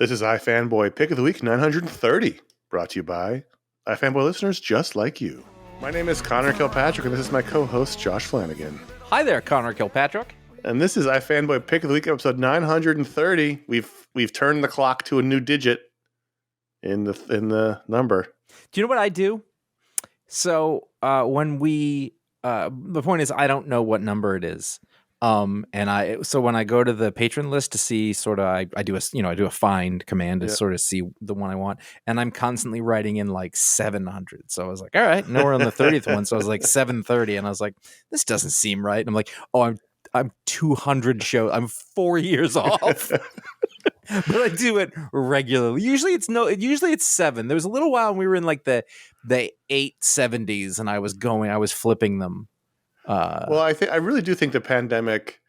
This is iFanboy Pick of the Week 930, brought to you by iFanboy listeners just like you. My name is Conor Kilpatrick, and this is my co-host, Josh Flanagan. Hi there, Conor Kilpatrick. And this is iFanboy Pick of the Week, episode 930. We've turned the clock to a new digit in the number. Do you know what I do? So when the point is, I don't know what number it is. So when I go to the patron list to see sort of, I do a find command to sort of see the one I want, and I'm constantly writing in like 700. So I was like, all right, no, we're on the 30th one. So I was like 730, and I was like, this doesn't seem right. And I'm like, oh, I'm 200 shows. I'm 4 years off. But I do it regularly. Usually it's 7. There was a little while when we were in like the 870s, and I was flipping them. Well, I really do think the pandemic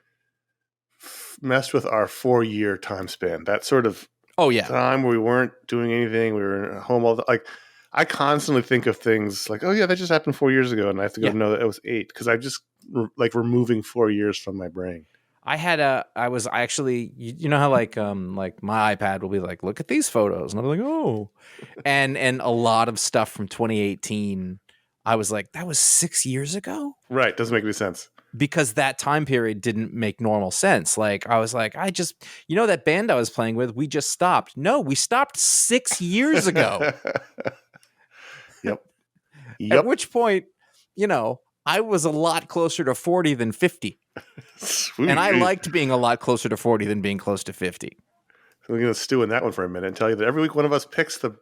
messed with our 4-year time span. That sort of time where we weren't doing anything, we were at home all the, like. I constantly think of things like, oh yeah, that just happened 4 years ago, and I have to go know that it was 8 because I just like removing 4 years from my brain. I was actually, you know how like my iPad will be like, look at these photos, and I'm like, oh, and a lot of stuff from 2018. I was like, that was 6 years ago? Right. Doesn't make any sense. Because that time period didn't make normal sense. Like, I was like, that band I was playing with, we just stopped. No, we stopped 6 years ago. Yep. At which point, I was a lot closer to 40 than 50. Sweet. And I liked being a lot closer to 40 than being close to 50. We're going to stew in that one for a minute and tell you that every week one of us picks the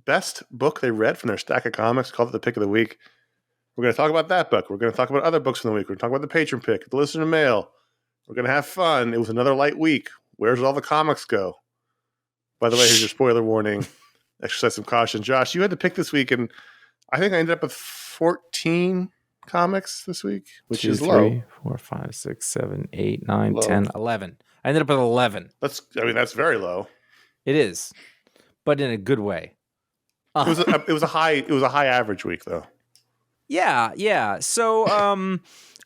best book they read from their stack of comics, called it the Pick of the Week. We're going to talk about that book. We're going to talk about other books from the week. We're going to talk about the Patron Pick, the listener mail. We're going to have fun. It was another light week. Where's all the comics go? By the way, here's your spoiler warning. Exercise some caution. Josh, you had to pick this week, and I think I ended up with 14 comics this week, which is low. 3, 4, 5, 6, 7, 8, 9, low. 10, 11. I ended up with 11. That's very low. It is, but in a good way. It was a high average week though. Yeah. So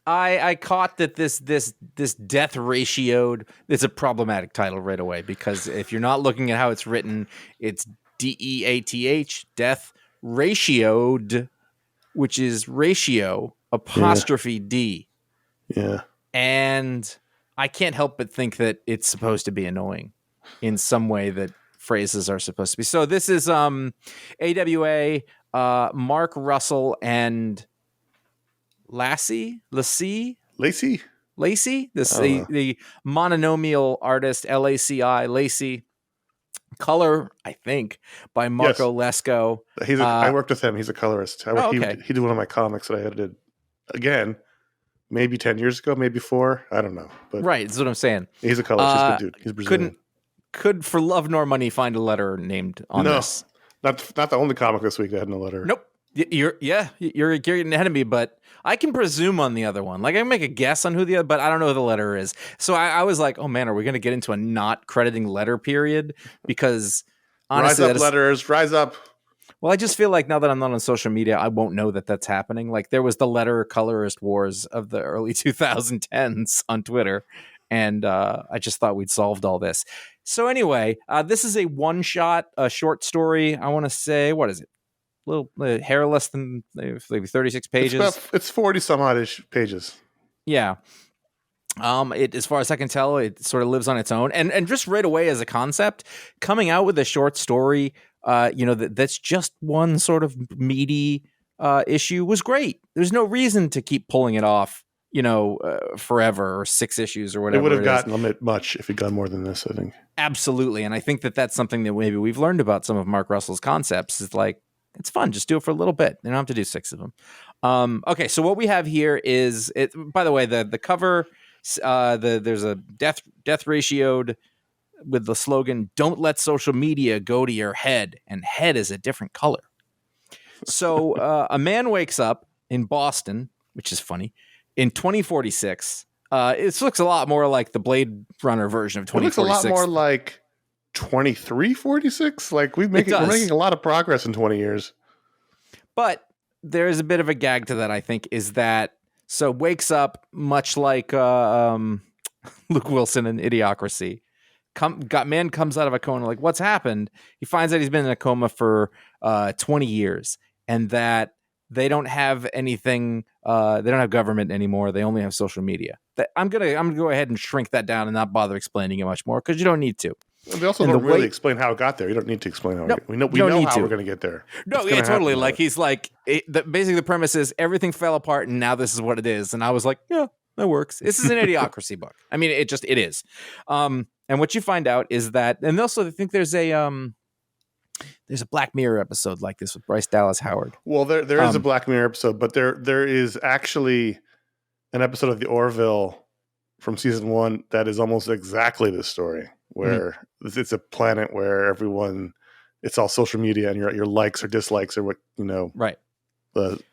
I caught that this death ratioed. It's a problematic title right away, because if you're not looking at how it's written, it's DEATH, death ratioed, which is ratio apostrophe D. Yeah. And I can't help but think that it's supposed to be annoying in some way that phrases are supposed to be. So this is AWA, Mark Russell and Lacey, the mononomial artist, LACI, Lacey. Color, I think, by Marco Lesko. I worked with him. He's a colorist. He did one of my comics that I edited. Again, maybe 10 years ago, maybe 4. I don't know. But right, that's what I'm saying. He's a colorist. He's a good dude. He's Brazilian. Could for love nor money find a letter named on this. Not the only comic this week that had no letter. Nope. You're getting ahead of me, but I can presume on the other one. Like, I can make a guess on who the other, but I don't know who the letter is. So I was like, oh man, are we going to get into a not crediting letter period? Because honestly, rise up. Well, I just feel like now that I'm not on social media, I won't know that that's happening. Like, there was the letter colorist wars of the early 2010s on Twitter. And I just thought we'd solved all this. So anyway, this is a one-shot, a short story. I want to say, what is it? A little hair less than maybe 36 pages. It's 40 some odd-ish pages. Yeah. As far as I can tell, it sort of lives on its own. And just right away as a concept, coming out with a short story, that's just one sort of meaty issue was great. There's no reason to keep pulling it off, forever, or 6 issues or whatever. It would have gotten much if it got more than this, I think. Absolutely. And I think that that's something that maybe we've learned about some of Mark Russell's concepts is like, it's fun. Just do it for a little bit. You don't have to do 6 of them. Okay. So what we have here is it, by the way, the cover, there's a death ratioed with the slogan, "Don't let social media go to your head." And head is a different color. So a man wakes up in Boston, which is funny, in 2046. It looks a lot more like the Blade Runner version of 2046. It looks a lot more like 2346. Like we're making a lot of progress in 20 years. But there is a bit of a gag to that, I think, is that wakes up much like Luke Wilson in Idiocracy. Man comes out of a coma, like, what's happened? He finds out he's been in a coma for 20 years, and that they don't have anything. They don't have government anymore. They only have social media. I'm gonna go ahead and shrink that down and not bother explaining it much more, because you don't need to. They also don't really explain how it got there. You don't need to explain how we know how we're going to get there. No, yeah, totally. Like, he's like, basically the premise is everything fell apart and now this is what it is. And I was like, yeah, that works. This is an idiocracy book. I mean, it is. And what you find out is that, and also I think there's a Black Mirror episode like this with Bryce Dallas Howard. Well, there is a Black Mirror episode, but there is actually an episode of The Orville from season 1 that is almost exactly this story, where it's a planet where everyone, it's all social media, and your likes or dislikes are what, right,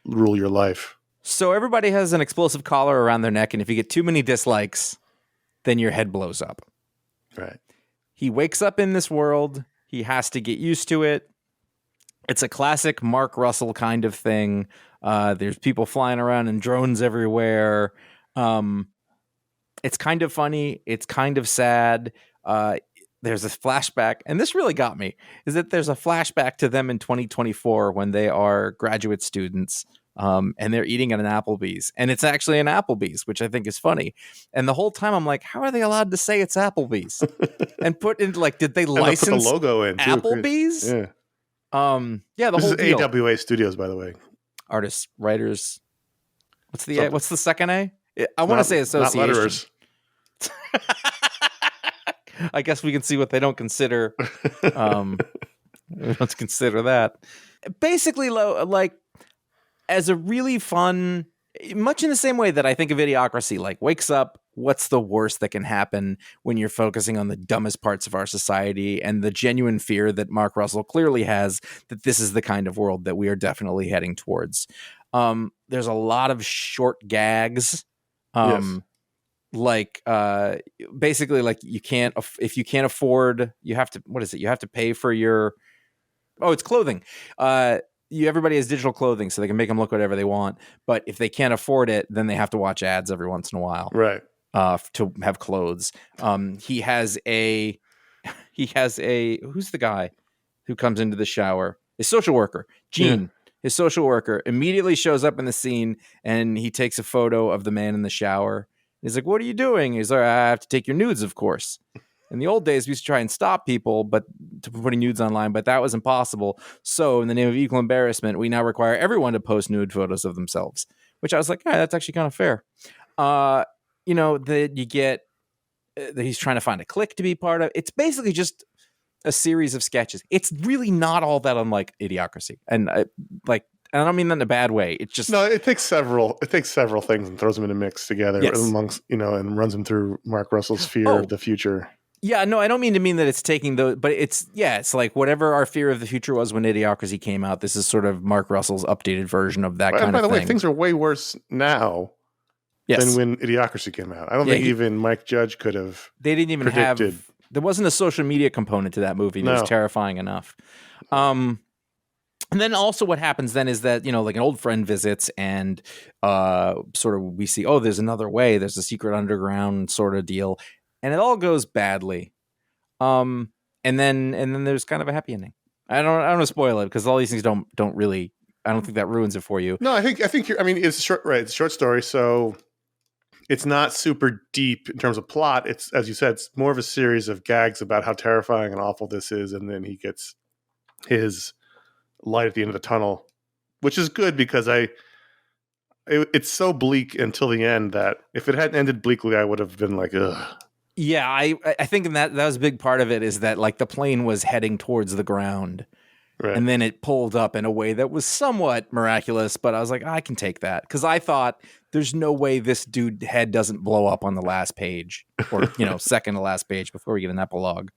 rule your life. So everybody has an explosive collar around their neck, and if you get too many dislikes, then your head blows up. Right. He wakes up in this world. He has to get used to it. It's a classic Mark Russell kind of thing. There's people flying around and drones everywhere. It's kind of funny. It's kind of sad. There's a flashback, and this really got me, is that there's a flashback to them in 2024 when they are graduate students, and they're eating at an Applebee's, and it's actually an Applebee's, which I think is funny. And the whole time I'm like, how are they allowed to say it's Applebee's? And put in, like, did they license put the logo in too, Applebee's? Yeah. Yeah, the this whole is deal. AWA Studios, by the way. Artists, writers. What's the second A? I want to say association. Not letterers. I guess we can see what they don't consider. Let's consider that. Basically, like, as a really fun, much in the same way that I think of Idiocracy, like, wakes up, what's the worst that can happen when you're focusing on the dumbest parts of our society, and the genuine fear that Mark Russell clearly has that this is the kind of world that we are definitely heading towards. There's a lot of short gags. Yes. Like, basically, like, if you can't afford, you have to, what is it? You have to pay for it's clothing. Everybody has digital clothing, so they can make them look whatever they want. But if they can't afford it, then they have to watch ads every once in a while. Right. To have clothes. He has who's the guy who comes into the shower? His social worker, Gene. Yeah. His social worker immediately shows up in the scene, and he takes a photo of the man in the shower. He's like, "What are you doing?" He's like, "I have to take your nudes, of course." In the old days, we used to try and stop people to putting nudes online, but that was impossible. So in the name of equal embarrassment, we now require everyone to post nude photos of themselves, which I was like, that's actually kind of fair. That you get that he's trying to find a clique to be part of. It's basically just a series of sketches. It's really not all that unlike Idiocracy. And I don't mean that in a bad way. It's just, no, it takes several things and throws them in a mix together. Yes. Amongst, and runs them through Mark Russell's fear of the future. Yeah, no, I don't mean to mean that it's taking but it's like whatever our fear of the future was when Idiocracy came out, this is sort of Mark Russell's updated version of that kind of thing. And by the way, things are way worse now than when Idiocracy came out. I don't think even Mike Judge could have. They didn't even predicted. There wasn't a social media component to that movie. It was terrifying enough. And then also what happens then is that, like, an old friend visits, and sort of we see, there's another way. There's a secret underground sort of deal. And it all goes badly. And then there's kind of a happy ending. I don't want to spoil it, because all these things don't really, I don't think that ruins it for you. No, I think it's short, right? It's a short story. So it's not super deep in terms of plot. It's, as you said, it's more of a series of gags about how terrifying and awful this is. And then he gets his light at the end of the tunnel, which is good, because it's so bleak until the end that if it hadn't ended bleakly, I would have been like, ugh. Yeah, I think that was a big part of it, is that, like, the plane was heading towards the ground, right, and then it pulled up in a way that was somewhat miraculous, but I was like, I can take that, because I thought there's no way this dude head doesn't blow up on the last page, or second to last page before we get an epilogue.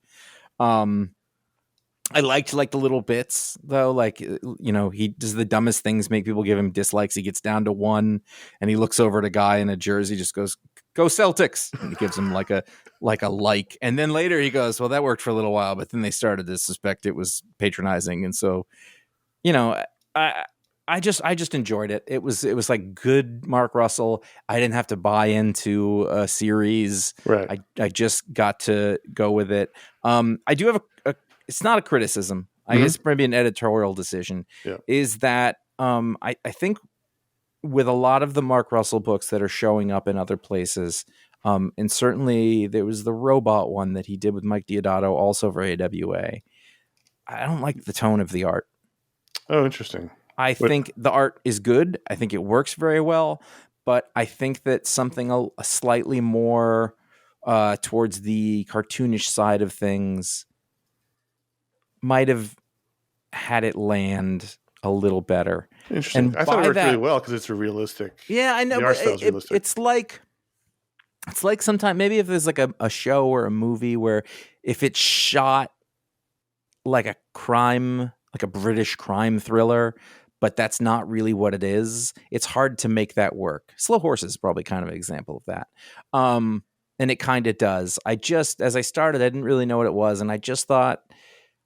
I liked, like, the little bits, though, like, he does the dumbest things, make people give him dislikes. He gets down to 1, and he looks over at a guy in a jersey, just goes, "Go Celtics," and he gives him like a like. And then later he goes, "Well, that worked for a little while, but then they started to suspect it was patronizing." And so, I just enjoyed it. It was like good Mark Russell. I didn't have to buy into a series. Right. I just got to go with it. I do have it's not a criticism. I guess maybe an editorial decision. Yeah. Is that I think with a lot of the Mark Russell books that are showing up in other places, and certainly there was the robot one that he did with Mike Deodato, also for AWA. I don't like the tone of the art. Oh, interesting. I think the art is good. I think it works very well, but I think that something a slightly more towards the cartoonish side of things might have had it land a little better. Interesting. And I thought it worked that, really well because it's a realistic. Yeah, I know. The art style is realistic. It's like sometimes maybe if there's like a show or a movie where if it's shot like a crime, like a British crime thriller, but that's not really what it is, it's hard to make that work. Slow Horses is probably kind of an example of that. And it kind of does. As I started, I didn't really know what it was. And I just thought,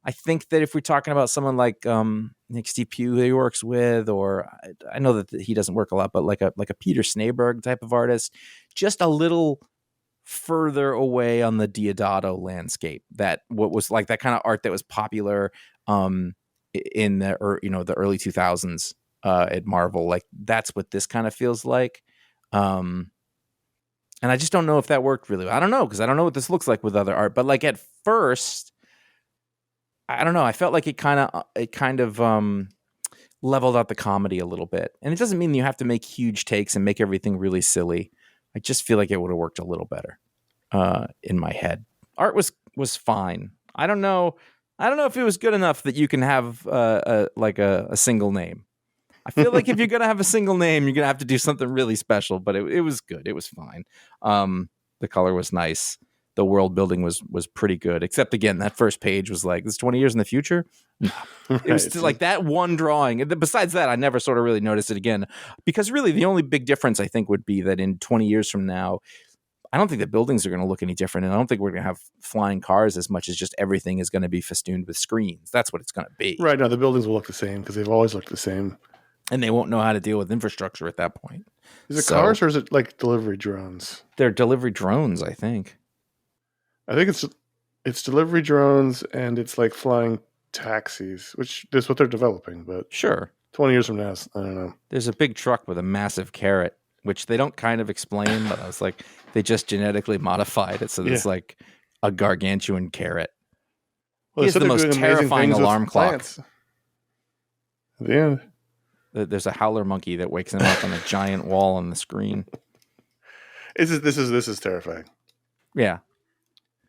I think that if we're talking about someone like Nick Steve Pugh who he works with, or I know that he doesn't work a lot, but like a Peter Snaberg type of artist, just a little further away on the Deodato landscape, that what was like that kind of art that was popular in the early 2000s at Marvel. Like that's what this kind of feels like. And I just don't know if that worked really well. I don't know, because I don't know what this looks like with other art. But like at first, I don't know. I felt like it kind of leveled out the comedy a little bit. And it doesn't mean you have to make huge takes and make everything really silly. I just feel like it would have worked a little better in my head. Art was fine. I don't know if it was good enough that you can have a single name. I feel like if you're going to have a single name, you're going to have to do something really special, but it was good. It was fine. The color was nice. The world building was pretty good, except again, that first page was like, this 20 years in the future? No. Right. It was like that one drawing. Besides that, I never sort of really noticed it again, because really the only big difference I think would be that in 20 years from now, I don't think the buildings are going to look any different. And I don't think we're going to have flying cars as much as just everything is going to be festooned with screens. That's what it's going to be. Right. No, the buildings will look the same because they've always looked the same. And they won't know how to deal with infrastructure at that point. Is it cars or is it like delivery drones? They're delivery drones, I think. I think it's delivery drones and it's like flying taxis, which is what they're developing. But sure, 20 years from now, I don't know. There's a big truck with a massive carrot, which they don't kind of explain, but I was like, they just genetically modified it. So there's like a gargantuan carrot. Well, he has the most terrifying alarm clock. At the end. There's a howler monkey that wakes him up on a giant wall on the screen. This is terrifying. Yeah.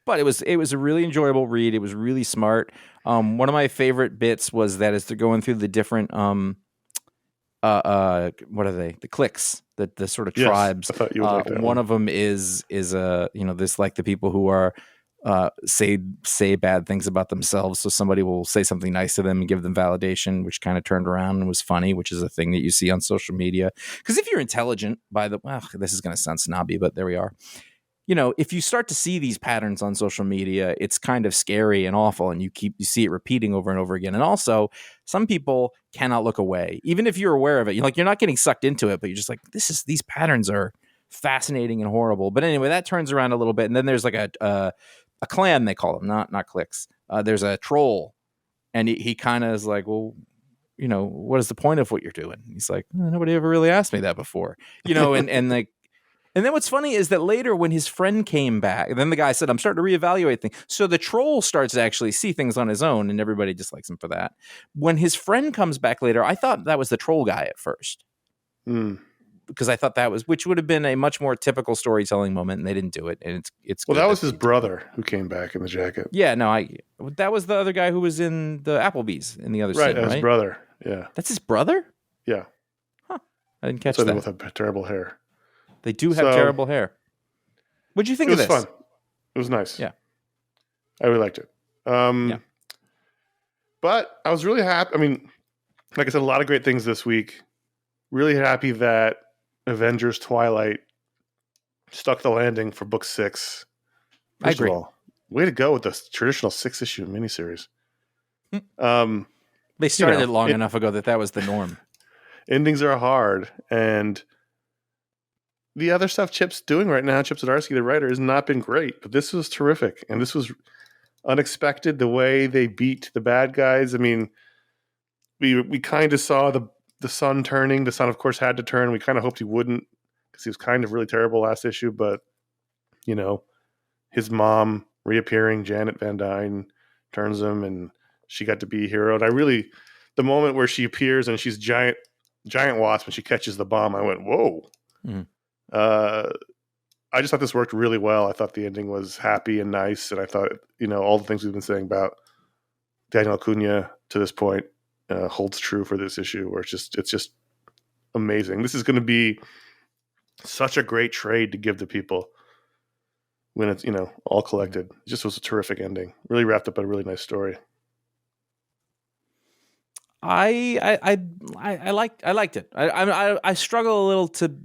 But it was a really enjoyable read. It was really smart. One of my favorite bits was that as they're going through the different what are they? The cliques, the sort of tribes. I thought you would like that one of them is this like the people who are say bad things about themselves. So somebody will say something nice to them and give them validation, which kind of turned around and was funny, which is a thing that you see on social media. Because if you're intelligent, this is going to sound snobby, but there we are. If you start to see these patterns on social media, it's kind of scary and awful, and you see it repeating over and over again. And also, some people cannot look away, even if you're aware of it. You're not getting sucked into it, but you're just like, these patterns are fascinating and horrible. But anyway, that turns around a little bit, and then there's like a clan, they call them, not cliques. There's a troll, and he kind of is like, well, what is the point of what you're doing? He's like, nobody ever really asked me that before, and like. And then what's funny is that later when his friend came back, then the guy said, I'm starting to reevaluate things. So the troll starts to actually see things on his own, and everybody dislikes him for that. When his friend comes back later, I thought that was the troll guy at first. Because I thought which would have been a much more typical storytelling moment, and they didn't do it. And it's well, that was his brother who came back in the jacket. Yeah, no, that was the other guy who was in the Applebee's in the other scene, right? His brother, yeah. That's his brother? Yeah. Huh. I didn't catch that. With a terrible hair. They do have terrible hair. What'd you think of this? It was fun. It was nice. Yeah. I really liked it. Yeah. But I was really happy. I mean, like I said, a lot of great things this week. Really happy that Avengers Twilight stuck the landing for book 6. I agree. Of all, way to go with the traditional 6-issue miniseries. They started it long enough ago that was the norm. Endings are hard, and the other stuff Chip's doing right now, Chip Zdarsky, the writer, has not been great. But this was terrific, and this was unexpected. The way they beat the bad guys. I mean, we kind of saw the sun turning. The sun, of course, had to turn. We kind of hoped he wouldn't because he was kind of really terrible last issue. But his mom reappearing, Janet Van Dyne, turns him, and she got to be a hero. And the moment where she appears and she's giant wasp and she catches the bomb, I went, whoa. Mm. I just thought this worked really well. I thought the ending was happy and nice, and I thought all the things we've been saying about Daniel Acuna to this point holds true for this issue, where it's just amazing. This is going to be such a great trade to give to people when it's all collected. It just was a terrific ending. Really wrapped up a really nice story. I liked it. I struggle a little to.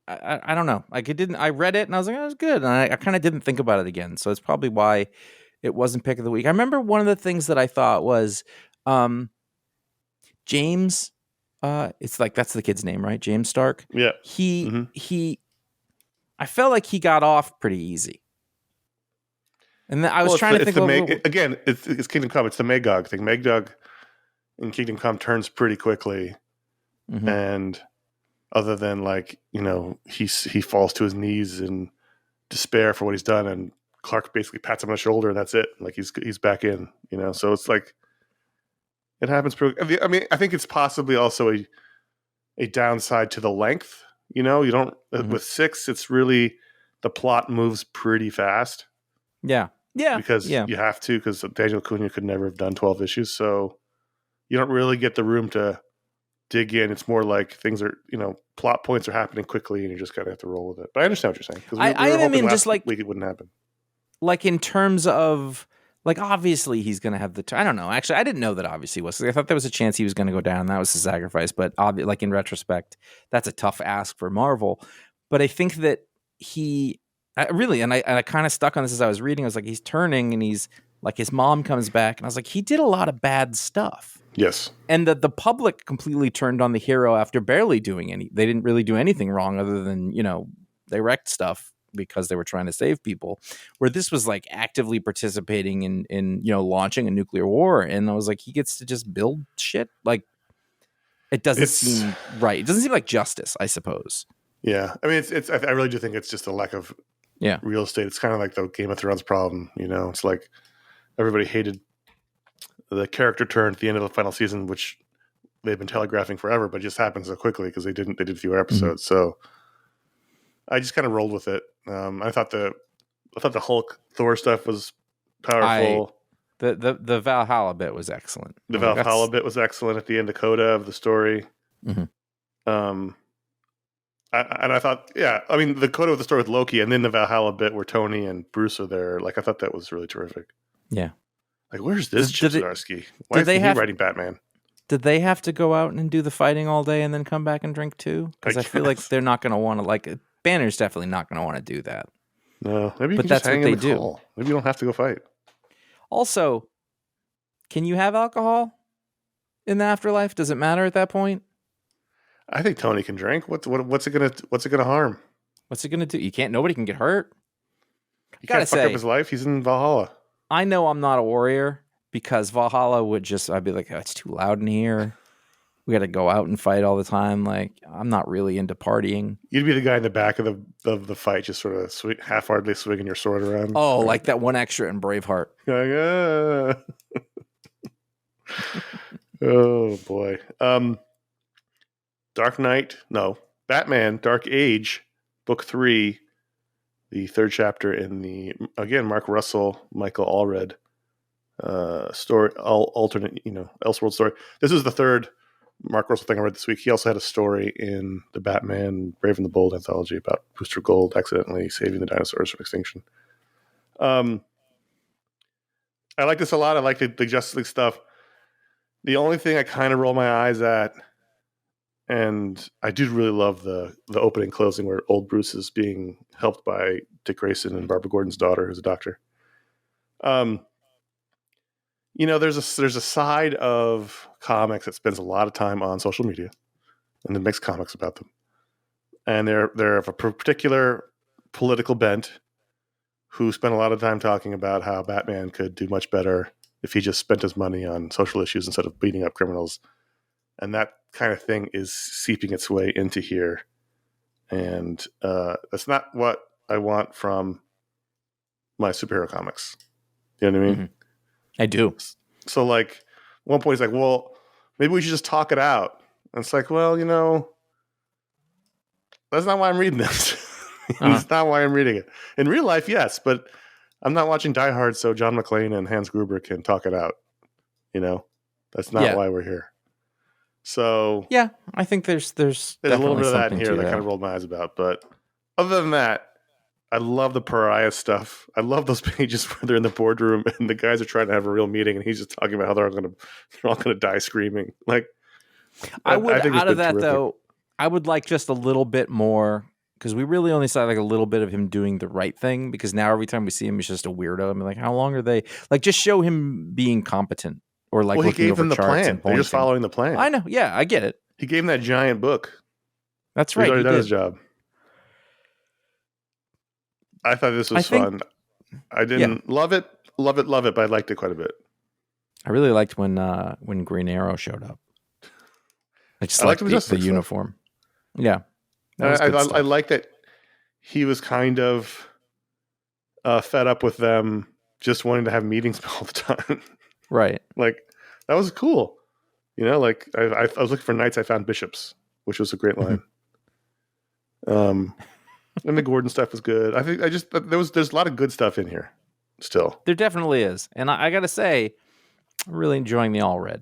I don't know. Like, it didn't. I read it and I was like, that was good, and I kind of didn't think about it again. So it's probably why it wasn't pick of the week. I remember one of the things that I thought was, James. It's like, that's the kid's name, right? James Stark. Yeah. He. I felt like he got off pretty easy. And then I was trying to think again. It's Kingdom Come. It's the Magog thing. Magog in Kingdom Come turns pretty quickly, and other than he falls to his knees in despair for what he's done, and Clark basically pats him on the shoulder, and that's it. Like, he's back in. So it's like it happens pretty. I mean, I think it's possibly also a downside to the length. You don't with 6. It's really the plot moves pretty fast. Yeah. Because you have to, because Daniel Acuna could never have done 12 issues, so you don't really get the room to dig in. It's more like things are, plot points are happening quickly, and you just kind of have to roll with it. But I understand what you're saying. I mean, just like week it wouldn't happen. Like, in terms of, like, obviously he's going to have I don't know. Actually, I didn't know that obviously was. I thought there was a chance he was going to go down. That was the sacrifice. But like, in retrospect, that's a tough ask for Marvel. But I think that I kind of stuck on this as I was reading. I was like, he's turning, and he's like, his mom comes back, and I was like, he did a lot of bad stuff. Yes. And that the public completely turned on the hero after barely doing they didn't really do anything wrong other than, they wrecked stuff because they were trying to save people, where this was like actively participating in launching a nuclear war. And I was like, he gets to just build shit. Like, it doesn't seem right. It doesn't seem like justice, I suppose. Yeah. I mean, I really do think it's just a lack of real estate. It's kind of like the Game of Thrones problem. It's like everybody hated the character turn at the end of the final season, which they've been telegraphing forever, but it just happened so quickly because they did fewer episodes. So I just kind of rolled with it. I thought the Hulk Thor stuff was powerful. The Valhalla bit was excellent. The Valhalla bit was excellent at the end, the coda of the story. I thought, I mean, the coda of the story with Loki, and then the Valhalla bit where Tony and Bruce are there. Like, I thought that was really terrific. Yeah. Like, where's this Chip Zdarsky? Why is he writing Batman? Did they have to go out and do the fighting all day and then come back and drink too? Because I feel like they're not going to want to, like, Banner's definitely not going to want to do that. No, maybe you can just hang in the call. Maybe you don't have to go fight. Also, can you have alcohol in the afterlife? Does it matter at that point? I think Tony can drink. What's it gonna harm? What's it gonna do? Nobody can get hurt. You gotta fuck up his life. He's in Valhalla. I know I'm not a warrior, because Valhalla I'd be like, oh, it's too loud in here. We got to go out and fight all the time. Like, I'm not really into partying. You'd be the guy in the back of the fight, just sort of half-heartedly swinging your sword around. Oh, right? Like that one extra in Braveheart. Oh boy. Batman, Dark Age, Book 3, the third chapter in the, again, Mark Russell, Michael Allred story, alternate, Elseworld story. This is the third Mark Russell thing I read this week. He also had a story in the Batman Brave and the Bold anthology about Booster Gold accidentally saving the dinosaurs from extinction. I like this a lot. I like the Justice League stuff. The only thing I kind of roll my eyes at, and I do really love the opening closing where old Bruce is being helped by Dick Grayson and Barbara Gordon's daughter, who's a doctor. there's a side of comics that spends a lot of time on social media and then makes comics about them, and they're of a particular political bent who spent a lot of time talking about how Batman could do much better if he just spent his money on social issues instead of beating up criminals. And that kind of thing is seeping its way into here. And that's not what I want from my superhero comics. You know what I mean? Mm-hmm. I do. So, like, one point he's like, well, maybe we should just talk it out. And it's like, well, that's not why I'm reading this. That's not why I'm reading it. In real life, yes, but I'm not watching Die Hard so John McClane and Hans Gruber can talk it out. That's not why we're here. So yeah, I think there's a little bit of that in here that kind of rolled my eyes about. But other than that, I love the pariah stuff. I love those pages where they're in the boardroom and the guys are trying to have a real meeting, and he's just talking about how they're all gonna die screaming. Like, I think out of that terrific. Though, I would like just a little bit more, because we really only saw like a little bit of him doing the right thing. Because now every time we see him, he's just a weirdo. I mean, like, how long are they? Like, just show him being competent, or like, well, he gave them the plan. They're just following the plan. I know. Yeah, I get it. He gave him that giant book. That's right. He's already done his job. I thought this was fun. I didn't love it, but I liked it quite a bit. I really liked when Green Arrow showed up. I just liked the uniform. Yeah. I like that he was kind of fed up with them just wanting to have meetings all the time. Right. Like, that was cool. Like, I was looking for knights, I found bishops, which was a great line. And the Gordon stuff was good. I think there's a lot of good stuff in here still. There definitely is. And I got to say, I'm really enjoying the all red.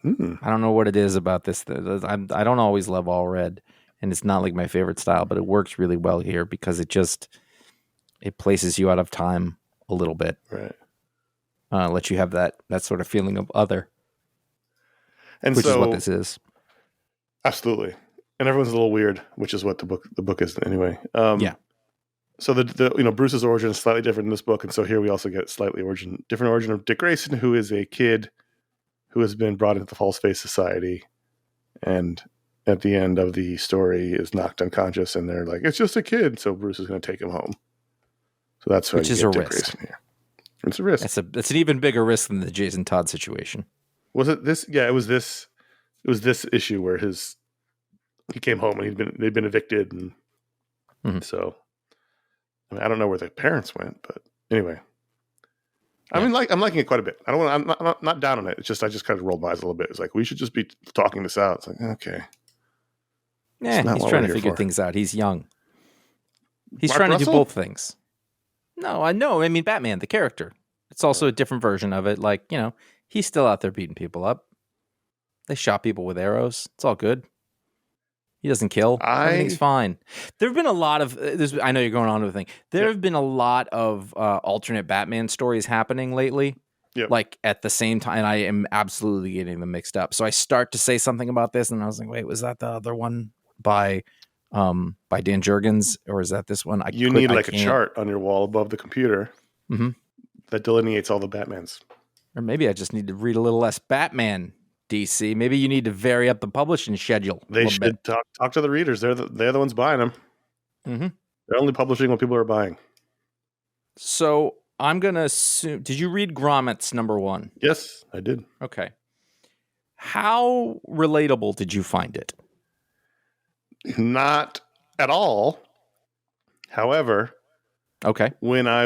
I don't know what it is about this. I don't always love all red, and it's not like my favorite style, but it works really well here because it places you out of time a little bit. Right. Lets you have that sort of feeling of other. And which is what this is. Absolutely. And everyone's a little weird, which is what the book is anyway. Yeah. So the Bruce's origin is slightly different in this book, and so here we also get different origin of Dick Grayson, who is a kid who has been brought into the False Face Society, and at the end of the story is knocked unconscious, and they're like, "It's just a kid," so Bruce is going to take him home. So that's why which is a Dick risk. Here. It's a risk. It's an even bigger risk than the Jason Todd situation. Was it this? Yeah, it was this. It was this issue where he came home and they'd been evicted, and so I don't know where the parents went, but anyway, I mean, I'm liking it quite a bit. I'm not down on it. It's just I just kind of rolled my eyes a little bit. It's like we should just be talking this out. It's like, okay, yeah, he's trying to figure things out. He's young. He's Mark trying Russell? To do both things. No, I know. I mean, Batman, the character. It's also a different version of it. Like, he's still out there beating people up. They shot people with arrows. It's all good. He doesn't kill. Everything's fine. There have been a lot of I know you're going on to the thing. There have been a lot of alternate Batman stories happening lately. Yep. Like at the same time, and I am absolutely getting them mixed up. So I start to say something about this, and I was like, "Wait, was that the other one by Dan Jurgens, or is that this one?" You need a chart on your wall above the computer that delineates all the Batmans. Or maybe I just need to read a little less Batman. DC, maybe you need to vary up the publishing schedule. They should talk to the readers. They're the ones buying them. Mm-hmm. They're only publishing what people are buying. So I'm gonna assume. Did you read Grommets #1? Yes, I did. Okay. How relatable did you find it? Not at all. However, okay. When I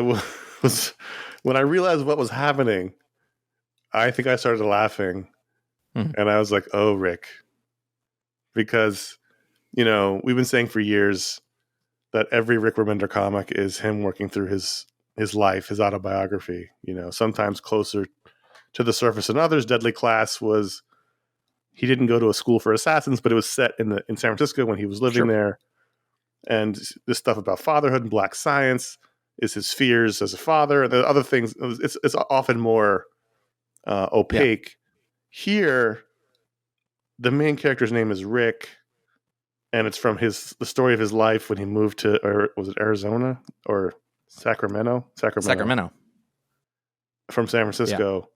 realized what was happening, I think I started laughing. And I was like, oh, Rick. Because, we've been saying for years that every Rick Remender comic is him working through his life, his autobiography, sometimes closer to the surface than others. Deadly Class was, he didn't go to a school for assassins, but it was set in San Francisco when he was living there. And this stuff about fatherhood and black science is his fears as a father. And the other things, it's often more opaque. Yeah. Here, the main character's name is Rick, and it's from the story of his life when he moved to, or was it Arizona or Sacramento? Sacramento. From San Francisco.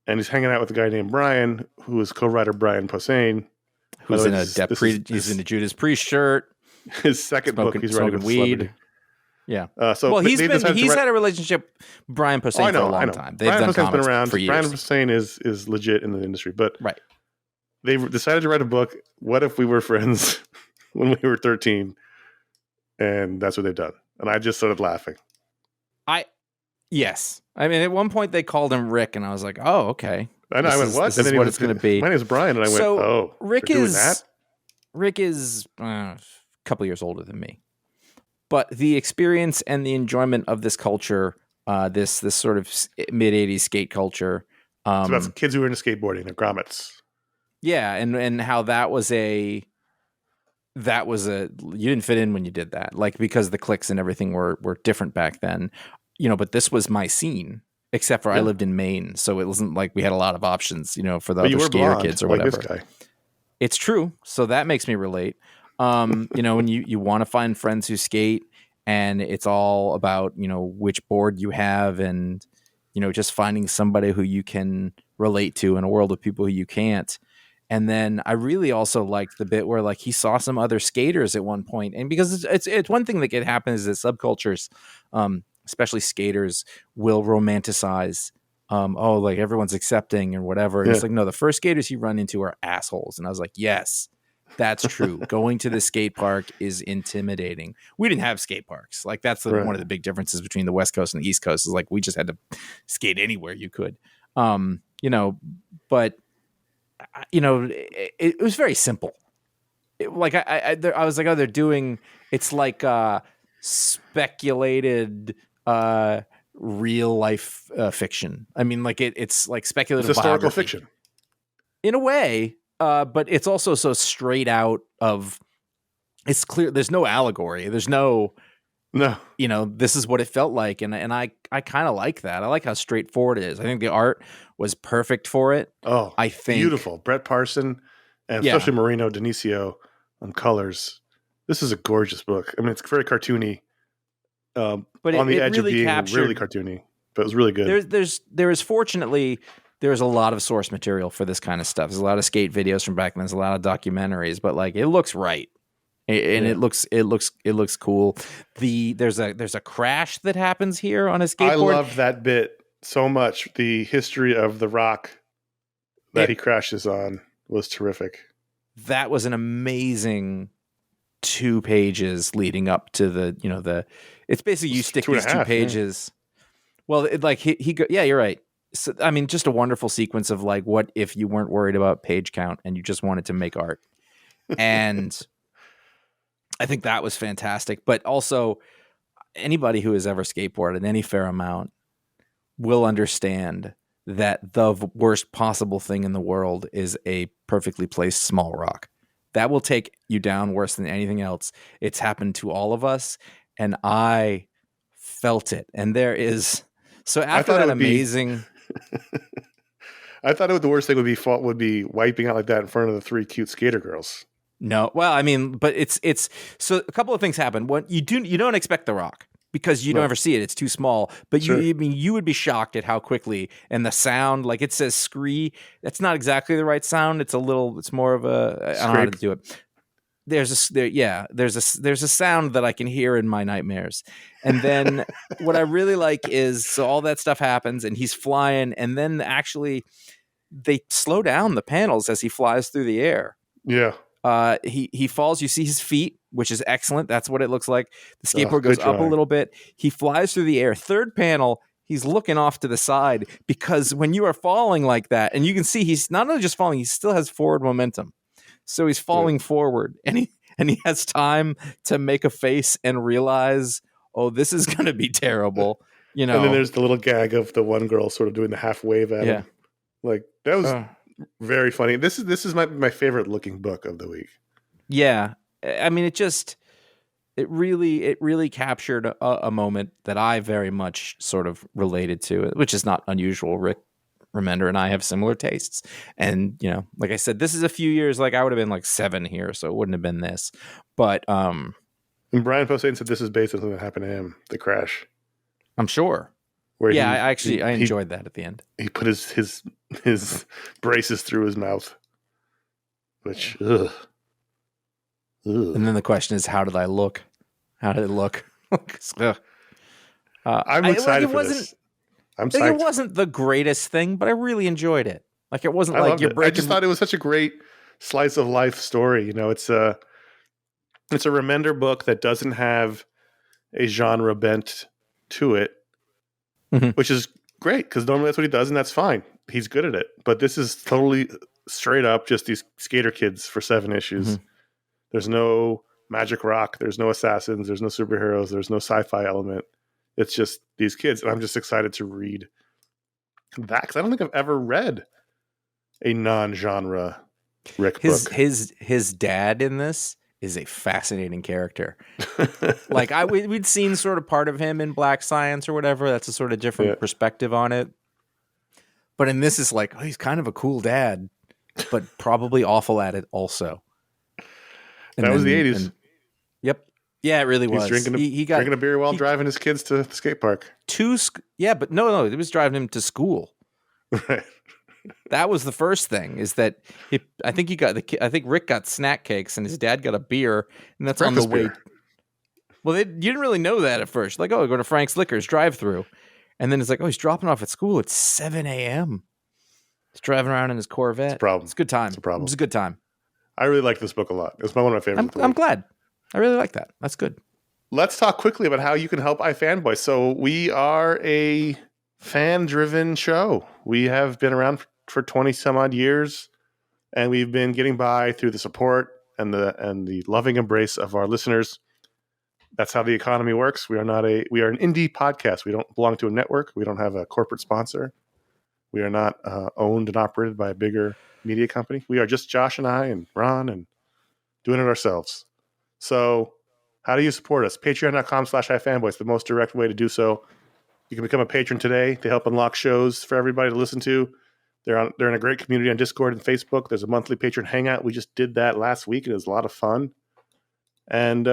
and he's hanging out with a guy named Brian, who is co-writer Brian Posehn, who's in he's in a Judas Priest shirt. His second book he's writing with weed. Yeah. So he's had a relationship with Brian Posehn for a long time. They've Brian done Posehn's been comics around for years. Brian Posehn is legit in the industry, but right. They decided to write a book. What if we were friends when we were 13? And that's what they've done. And I just started laughing. Yes. I mean, at one point they called him Rick, and I was like, oh, okay. I know. I went, what? This is what it's going to be. My name is Brian, and I went, oh, Rick is a couple years older than me. But the experience and the enjoyment of this culture, this sort of mid-'80s skate culture. It's about some kids who were into skateboarding. They're grommets. Yeah, and how that was a you didn't fit in when you did that, like, because the cliques and everything were different back then, but this was my scene, except for I lived in Maine, so it wasn't like we had a lot of options, for the other skater kids or whatever. Like this guy. It's true, so that makes me relate. When you want to find friends who skate, and it's all about which board you have, and just finding somebody who you can relate to in a world of people who you can't. And then I really also liked the bit where, like, he saw some other skaters at one point, and because it's one thing that can happen is that subcultures, especially skaters, will romanticize, like everyone's accepting or whatever. And it's like, no, the first skaters you run into are assholes. And I was like, yes, that's true. Going to the skate park is intimidating. We didn't have skate parks. Like, that's one of the big differences between the West Coast and the East Coast, is like we just had to skate anywhere you could, but. It was very simple. I was like, oh, they're doing. It's like speculated real life fiction. I mean, like it's like speculative historical fiction in a way, but it's also so straight out of. It's clear. There's no allegory. There's no. This is what it felt like, and I kind of like that. I like how straightforward it is. I think the art was perfect for it. Oh, I think beautiful. Brett Parson and especially Marino Dionisio on colors. This is a gorgeous book. I mean, it's very cartoony, but on the edge really of being really cartoony. But it was really good. There's a lot of source material for this kind of stuff. There's a lot of skate videos from back then. There's a lot of documentaries, but like it looks right. And it looks cool. There's a crash that happens here on a skateboard. I love that bit so much. The history of the rock that he crashes on was terrific. That was an amazing 2 pages leading up to the it's basically you stick these 2 pages. Yeah. Well, you're right. So, I mean, just a wonderful sequence of like, what if you weren't worried about page count and you just wanted to make art, and. I think that was fantastic, but also anybody who has ever skateboarded any fair amount will understand that the worst possible thing in the world is a perfectly placed small rock. That will take you down worse than anything else. It's happened to all of us, and I felt it. And there is so after that amazing. I thought the worst thing would be wiping out like that in front of the 3 cute skater girls. No, well, I mean, but it's so a couple of things happen. One, you don't expect the rock because you don't ever see it; it's too small. But you would be shocked at how quickly, and the sound, like it says "scree." That's not exactly the right sound. It's more of a. I don't know how to do it. There's a sound that I can hear in my nightmares. And then what I really like is so all that stuff happens, and he's flying, and then actually they slow down the panels as he flies through the air. Yeah. He falls. You see his feet, which is excellent. That's what it looks like. The skateboard goes up a little bit. He flies through the air. Third panel, he's looking off to the side because when you are falling like that, and you can see he's not only just falling, he still has forward momentum. So he's falling forward, and he has time to make a face and realize, oh, this is going to be terrible. And then there's the little gag of the one girl sort of doing the half wave at him. Like that was. Very funny. This is my favorite looking book of the week. Yeah, I mean, it really captured a moment that I very much sort of related to, which is not unusual. Rick Remender and I have similar tastes, and like I said, this is a few years. Like I would have been like 7 here, so it wouldn't have been this. But and Brian Posehn said this is based on something that happened to him, the crash. I'm sure. I enjoyed that at the end. He put his his braces through his mouth. Which, ugh. And then the question is, how did I look? How did it look? I'm excited for this. I'm psyched. It wasn't the greatest thing, but I really enjoyed it. Like, it wasn't I like loved you're it. breaking. I just thought it was such a great slice of life story. You know, it's a Remender book that doesn't have a genre bent to it, which is great because normally that's what he does, and that's fine. He's good at it. But this is totally straight up just these skater kids for 7 issues. There's no magic rock. There's no assassins. There's no superheroes. There's no sci-fi element. It's just these kids, and I'm just excited to read that because I don't think I've ever read a non-genre Rick book. His dad in this is a fascinating character. Like we'd seen sort of part of him in Black Science or whatever. That's a sort of different perspective on it. But in this, is like, oh, he's kind of a cool dad, but probably awful at it also. And that was the 80s. Yep. Yeah, it really was. He got drinking a beer while driving his kids to the skate park. But no, it was driving him to school. Right. That was the first thing. Is that I think Rick got snack cakes and his dad got a beer, and that's breakfast on the way. Beer. Well, you didn't really know that at first. Like, oh, go to Frank's Liquors drive-through, and then it's like, oh, he's dropping off at school at 7 a.m. He's driving around in his Corvette. It's a problem. It's a good time. It's a problem. It's a good time. I really like this book a lot. It's one of my favorites. I'm glad. I really like that. That's good. Let's talk quickly about how you can help iFanboy. So we are a fan-driven show. We have been around for 20 some odd years, and we've been getting by through the support and the loving embrace of our listeners. That's how the economy works. We are an indie podcast. We don't belong to a network. We don't have a corporate sponsor. We are not owned and operated by a bigger media company. We are just Josh and I and Ron and doing it ourselves. So how do you support us? Patreon.com/iFanboy is the most direct way to do so. You can become a patron today to help unlock shows for everybody to listen to. They're in a great community on Discord and Facebook. There's a monthly patron hangout. We just did that last week, and it was a lot of fun. And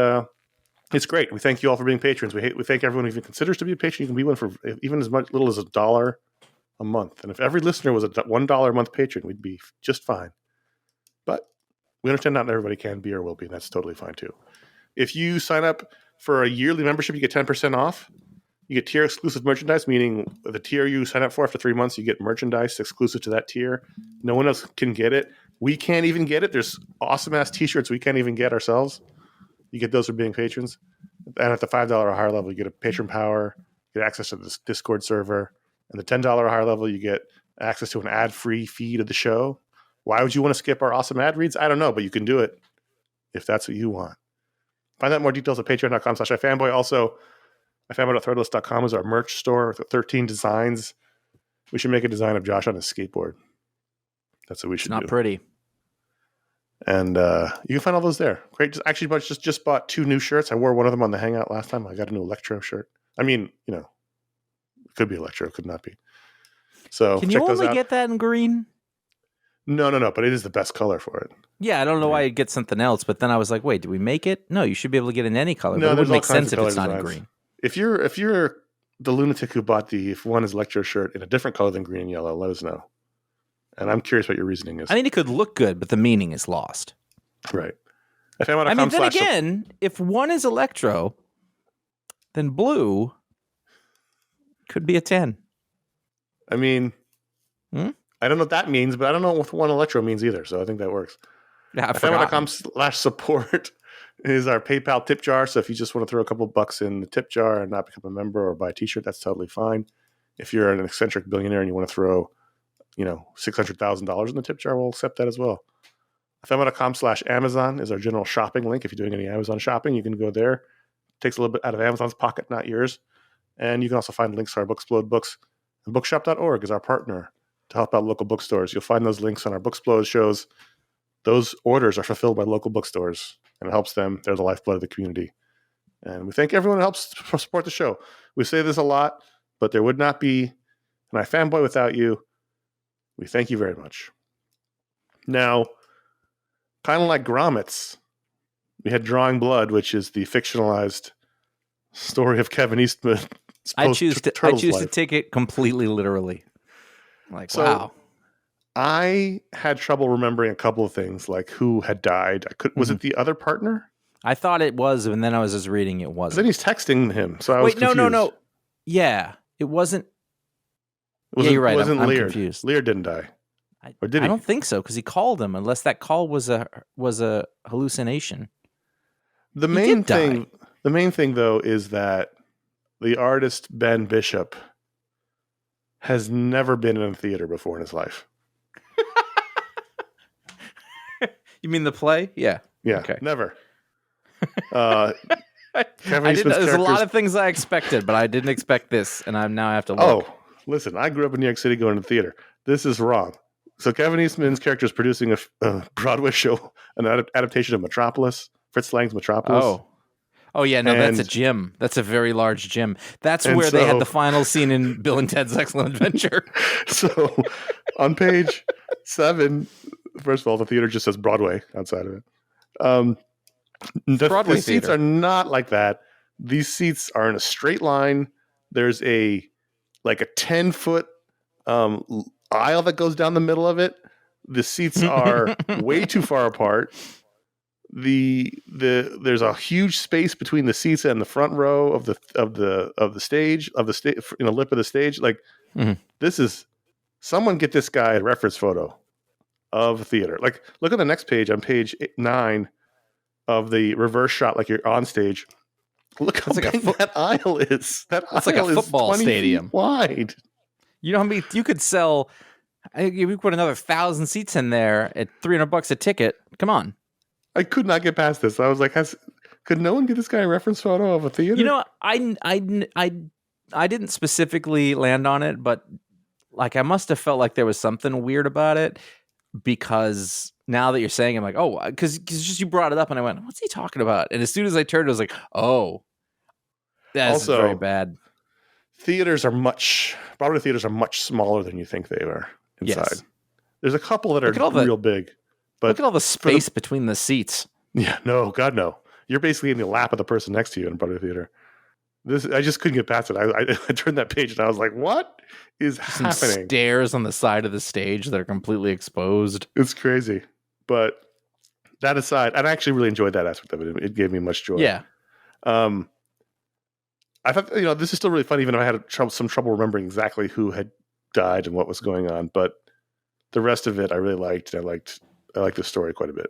it's great. We thank you all for being patrons. We thank everyone who even considers to be a patron. You can be one for even as little as $1 a month. And if every listener was a $1 a month patron, we'd be just fine. But we understand not everybody can be or will be, and that's totally fine too. If you sign up for a yearly membership, you get 10% off. You get tier exclusive merchandise, meaning the tier you sign up for after 3 months, you get merchandise exclusive to that tier. No one else can get it. We can't even get it. There's awesome ass t-shirts we can't even get ourselves. You get those for being patrons. And at the $5 or higher level, you get a patron power, you get access to this Discord server. And the $10 or higher level, you get access to an ad-free feed of the show. Why would you want to skip our awesome ad reads? I don't know, but you can do it if that's what you want. Find out more details at patreon.com/iFanboy. Also, iFanboy.threadless.com is our merch store with 13 designs. We should make a design of Josh on his skateboard. That's what we should do. Not pretty. And you can find all those there. Great. Actually, just bought 2 new shirts. I wore one of them on the Hangout last time. I got a new Electro shirt. I mean, it could be Electro, could not be. So can you only get that in green? No. But it is the best color for it. Yeah, I don't know why you'd get something else. But then I was like, wait, do we make it? No, you should be able to get in any color. No, but it wouldn't make sense if it's not in green. If you're the lunatic who bought if one is Electro shirt in a different color than green and yellow, let us know. And I'm curious what your reasoning is. I mean, it could look good, but the meaning is lost. Right. I mean, then again, if one is Electro, then blue could be a 10. I mean, I don't know what that means, but I don't know what one Electro means either. So I think that works. Yeah, iFanboy.com/support is our PayPal tip jar. So if you just want to throw a couple bucks in the tip jar and not become a member or buy a t-shirt, that's totally fine. If you're an eccentric billionaire and you want to throw, $600,000 in the tip jar, we'll accept that as well. iFanboy.com/Amazon is our general shopping link. If you're doing any Amazon shopping, you can go there. It takes a little bit out of Amazon's pocket, not yours. And you can also find links to our Booksplode books. And bookshop.org is our partner to help out local bookstores. You'll find those links on our Booksplode shows. Those orders are fulfilled by local bookstores, and it helps them. They're the lifeblood of the community. And we thank everyone who helps support the show. We say this a lot, but there would not be an iFanboy without you. We thank you very much. Now, kind of like Grommets, we had Drawing Blood, which is the fictionalized story of Kevin Eastman's I choose to take it completely literally. Wow. I had trouble remembering a couple of things, like who had died. Was it the other partner? I thought it was, and then I was just reading it wasn't. Then he's texting him, so I was confused. No. Yeah, it wasn't. You're right. I'm confused. Lear didn't die. Or did he? I don't think so, because he called him, unless that call was a hallucination. The main thing, though, is that the artist Ben Bishop has never been in a theater before in his life. You mean the play? Yeah. Yeah. Okay. Never. There's a lot of things I expected, but I didn't expect this, and I now have to look. Oh, listen, I grew up in New York City going to theater. This is wrong. So Kevin Eastman's character is producing a Broadway show, an adaptation of Metropolis, Fritz Lang's Metropolis. Oh yeah, no, that's a gym. That's a very large gym. That's where they had the final scene in Bill and Ted's Excellent Adventure. So on page 7, first of all, the theater just says Broadway outside of it. The seats are not like that. These seats are in a straight line. There's a 10-foot aisle that goes down the middle of it. The seats are way too far apart. There's a huge space between the seats and the front row of the stage in the lip of the stage. Like this is someone get this guy a reference photo of a theater. Like look at the next page on page 9 of the reverse shot, like you're on stage. Look how big that aisle is. That's like a football stadium wide. You know how many you could sell? If we put another 1,000 seats in there at $300 a ticket. Come on. I could not get past this. I was like, could no one get this guy a reference photo of a theater? You know, I didn't specifically land on it, but like I must have felt like there was something weird about it, because now that you're saying it, I'm like, oh, because just you brought it up and I went, what's he talking about? And as soon as I turned, I was like, oh, that's very bad. Broadway theaters are much smaller than you think they are inside. Yes. There's a couple that are real big. But look at all the space between the seats. Yeah, no, God, no. You're basically in the lap of the person next to you in a Broadway theater. I just couldn't get past it. I turned that page and I was like, what is happening? Stairs on the side of the stage that are completely exposed. It's crazy. But that aside, and I actually really enjoyed that aspect of it. It gave me much joy. Yeah. I thought, this is still really fun, even if I had some trouble remembering exactly who had died and what was going on. But the rest of it I really liked. I like the story quite a bit.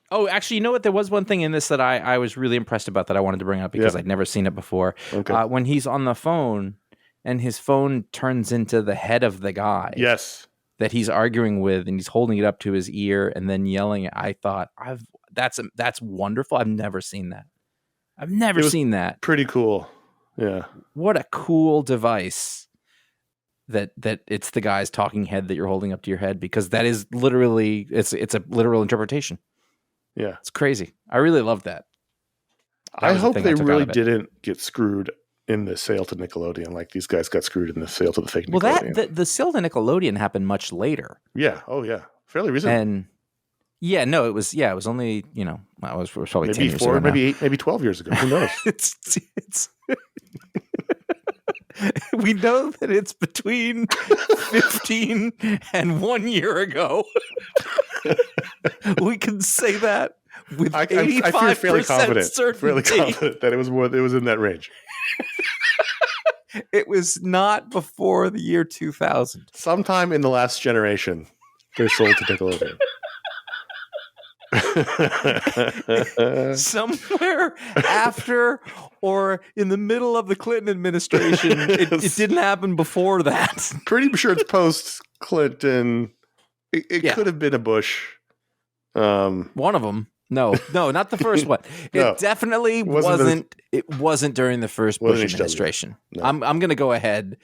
Oh, actually, you know what? There was one thing in this that I was really impressed about that I wanted to bring up because I'd never seen it before. Okay. When he's on the phone and his phone turns into the head of the guy. Yes. That he's arguing with, and he's holding it up to his ear and then yelling. I thought, that's wonderful. I've never seen that. I've never seen that. Pretty cool. Yeah. What a cool device. That it's the guy's talking head that you're holding up to your head, because that is literally it's a literal interpretation. Yeah, it's crazy. I really love that. I hope they really didn't get screwed in the sale to Nickelodeon, like these guys got screwed in the sale to the fake Nickelodeon. Well, the sale to Nickelodeon happened much later. Yeah. Oh yeah, fairly recently. And it was only it was probably maybe 10 years ago. Maybe 8, maybe 12 years ago. Who knows? it's we know that it's between 15 and 1 year ago. We can say that with 85% I feel fairly confident, certainty. That it was in that range. It was not before the year 2000. Sometime in the last generation, they sold to Nickelodeon. Somewhere after or in the middle of the Clinton administration. It didn't happen before that. Pretty sure it's post Clinton. It could have been a Bush. One of them. No, not the first one. It definitely wasn't. It wasn't during the first Bush administration. No. I'm going to go ahead.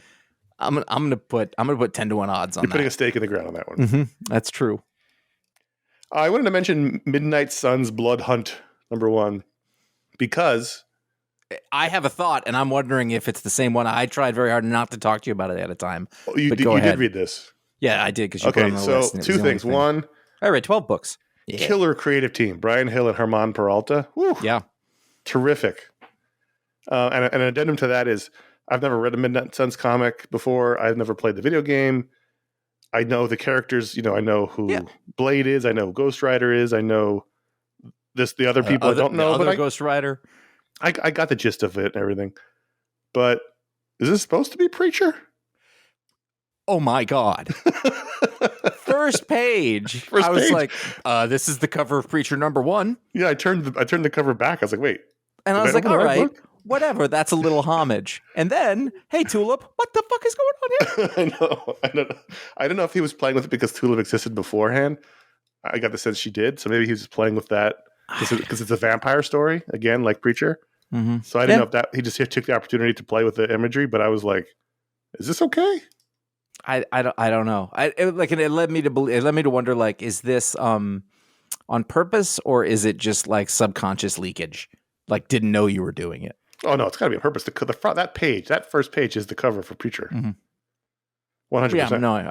I'm going to put 10-1 odds on that. You're putting a stake in the ground on that one. Mm-hmm. That's true. I wanted to mention Midnight Sun's Blood Hunt #1 because I have a thought, and I'm wondering if it's the same one. I tried very hard not to talk to you about it at a time. Oh, you did read this? Yeah, I did, because you put it on the list. Okay, so 2 things. One, I read 12 books. Yeah. Killer creative team. Brian Hill and Herman Peralta. Woo, yeah. Terrific. And an addendum to that is I've never read a Midnight Suns comic before. I've never played the video game. I know the characters. I know who Blade is. I know who Ghost Rider is. I know the other people I don't know. But Ghost Rider. I got the gist of it and everything. But is this supposed to be Preacher? Oh my God. First page. I was like, this is the cover of Preacher #1. Yeah, I turned the cover back. I was like, wait. And I was like, all right, whatever. That's a little homage. And then, hey, Tulip, what the fuck is going on here? I don't know if he was playing with it because Tulip existed beforehand. I got the sense she did. So maybe he was just playing with that because it's a vampire story, again, like Preacher. Mm-hmm. So I didn't know if that he just took the opportunity to play with the imagery, but I was like, is this okay? I don't know. It led me to wonder, like, is this on purpose or is it just like subconscious leakage? Like, didn't know you were doing it. Oh no, it's got to be on purpose. The front, that first page is the cover for Preacher. 100%. Yeah, no, and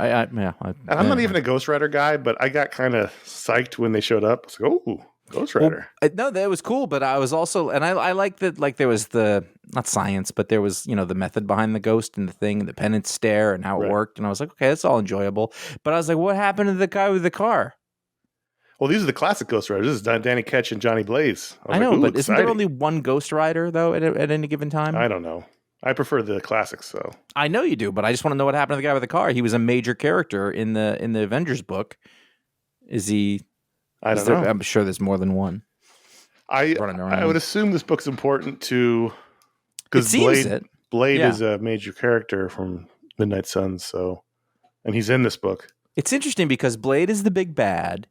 I'm not even a Ghost Rider guy, but I got kind of psyched when they showed up. I was like, oh, Ghost Rider. Well, no, that was cool, but I was also, and I like that, like, there was the, not science, but there was, the method behind the ghost and the thing, the penance stare and how it worked. And I was like, okay, that's all enjoyable. But I was like, what happened to the guy with the car? Well, these are the classic Ghost Riders. This is Danny Ketch and Johnny Blaze. I know, but isn't there only one Ghost Rider, though, at any given time? I don't know. I prefer the classics, so. I know you do, but I just want to know what happened to the guy with the car. He was a major character in the Avengers book. Is he? I don't know. I'm sure there's more than one. I would assume this book's important to, because Blade is a major character from Midnight Suns, and he's in this book. It's interesting because Blade is the big bad,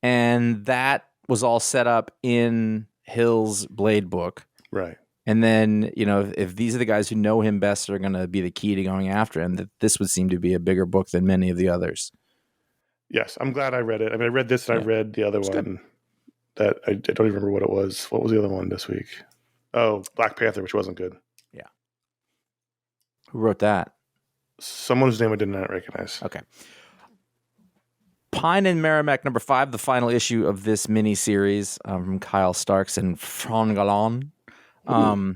and that was all set up in Hill's Blade book. Right. And then, if these are the guys who know him best that are going to be the key to going after him, that this would seem to be a bigger book than many of the others. Yes, I'm glad I read it. I mean, I read this and I read the other one good. that I don't even remember what it was. What was the other one this week? Oh, Black Panther, which wasn't good. Yeah. Who wrote that? Someone whose name I did not recognize. Okay. Pine and Merrimac #5, the final issue of this mini-series from Kyle Starks and Fran Galon. I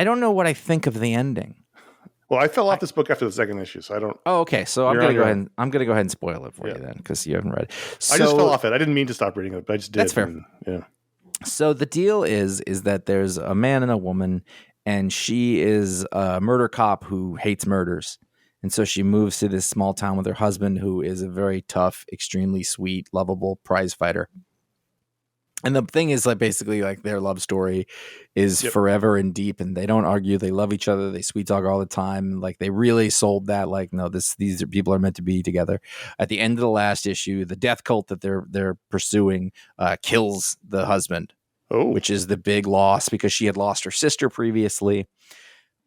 don't know what I think of the ending. Well, I fell off this book after the second issue, so I don't. Oh, okay. So I'm gonna go ahead and spoil it for you then, because you haven't read it. So, I just fell off it. I didn't mean to stop reading it, but I just did. That's fair. Yeah. So the deal is that there's a man and a woman, and she is a murder cop who hates murders. And so she moves to this small town with her husband, who is a very tough, extremely sweet, lovable prize fighter. And the thing is, like, basically, like, their love story is forever and deep, and they don't argue. They love each other. They sweet talk all the time. Like, they really sold that. Like, no, these people are meant to be together. At the end of the last issue, the death cult that they're pursuing kills the husband, which is the big loss because she had lost her sister previously.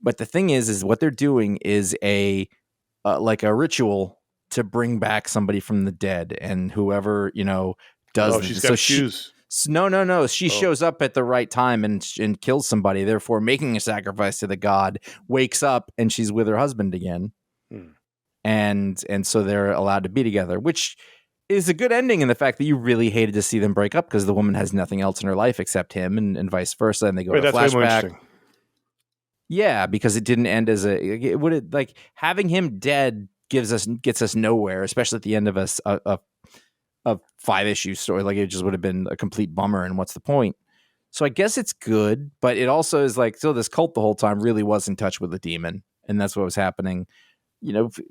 But the thing is what they're doing is like a ritual to bring back somebody from the dead, and whoever does. Oh, she's got shoes. No. She shows up at the right time and kills somebody, therefore making a sacrifice to the god, wakes up, and she's with her husband again. And so they're allowed to be together, which is a good ending in the fact that you really hated to see them break up because the woman has nothing else in her life except him, and vice versa. And they go to a flashback. Yeah, because it didn't end as like having him dead gets us nowhere, especially at the end of a 5-issue story. Like, it just would have been a complete bummer, and what's the point? So I guess it's good, but it also is like, so this cult the whole time really was in touch with the demon, and that's what was happening.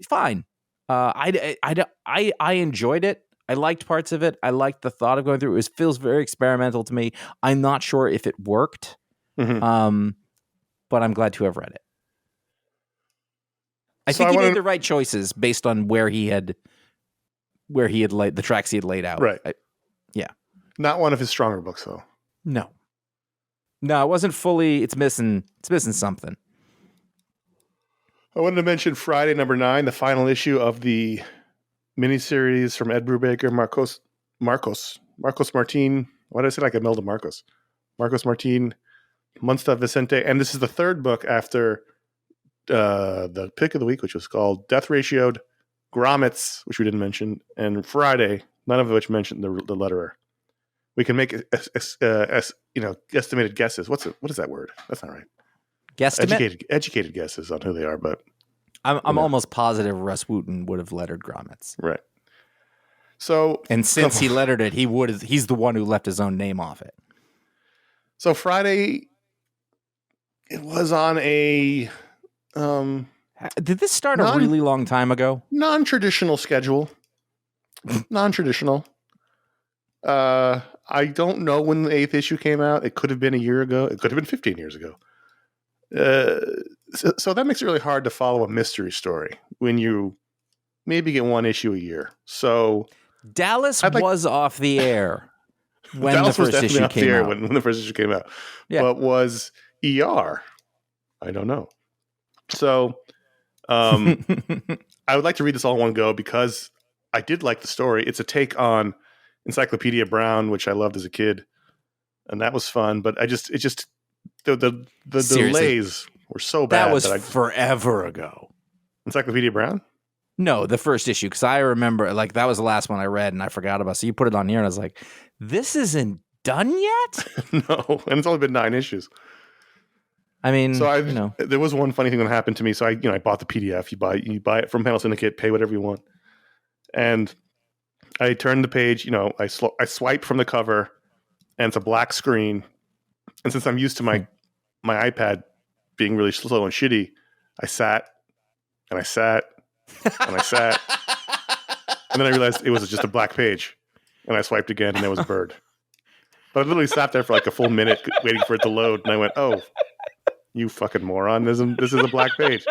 Fine. I enjoyed it. I liked parts of it. I liked the thought of going through it. It feels very experimental to me. I'm not sure if it worked, but I'm glad to have read it. I think he made the right choices based on where he had laid the tracks he had laid out. Right. Not one of his stronger books, though. No, it wasn't fully. It's missing something. I wanted to mention Friday #9, the final issue of the miniseries from Ed Brubaker, Marcos Martin. Why did I say like Imelda Marcos? Marcos Martin, Monsta Vicente, and this is the third book after the pick of the week, which was called Death Ratioed, Grommets, which we didn't mention, and Friday, none of which mentioned the letterer, we can make estimated guesses. What is that word? That's not right. Guesstimate. Educated guesses on who they are, but I'm almost positive Russ Wooten would have lettered Grommets. Right. So, and since he lettered it, he's the one who left his own name off it. So Friday, it was on a did this start a really long time ago? Non-traditional schedule. Non-traditional. I don't know when the 8th issue came out. It could have been a year ago. It could have been 15 years ago. So that makes it really hard to follow a mystery story when you maybe get one issue a year. So Dallas was off the air when Dallas the first issue came out. When the first issue came out. Yeah. But was ER? I don't know. So I would like to read this all in one go because I did like the story. It's a take on Encyclopedia Brown, which I loved as a kid, and that was fun. But the delays were so bad. That was forever ago. Encyclopedia Brown? No, the first issue, because I remember that was the last one I read, and I forgot about it. So you put it on here, and I was like, "This isn't done yet." No, and it's only been 9 issues. I mean, so there was one funny thing that happened to me. So I bought the PDF. You buy it from Panel Syndicate, pay whatever you want, and I turned the page. I swipe from the cover, and it's a black screen. And since I'm used to my iPad being really slow and shitty, I sat and I sat and I sat, and then I realized it was just a black page, and I swiped again, and there was a bird. But I literally sat there for like a full minute waiting for it to load, and I went, "Oh, you fucking moron! This is a black page."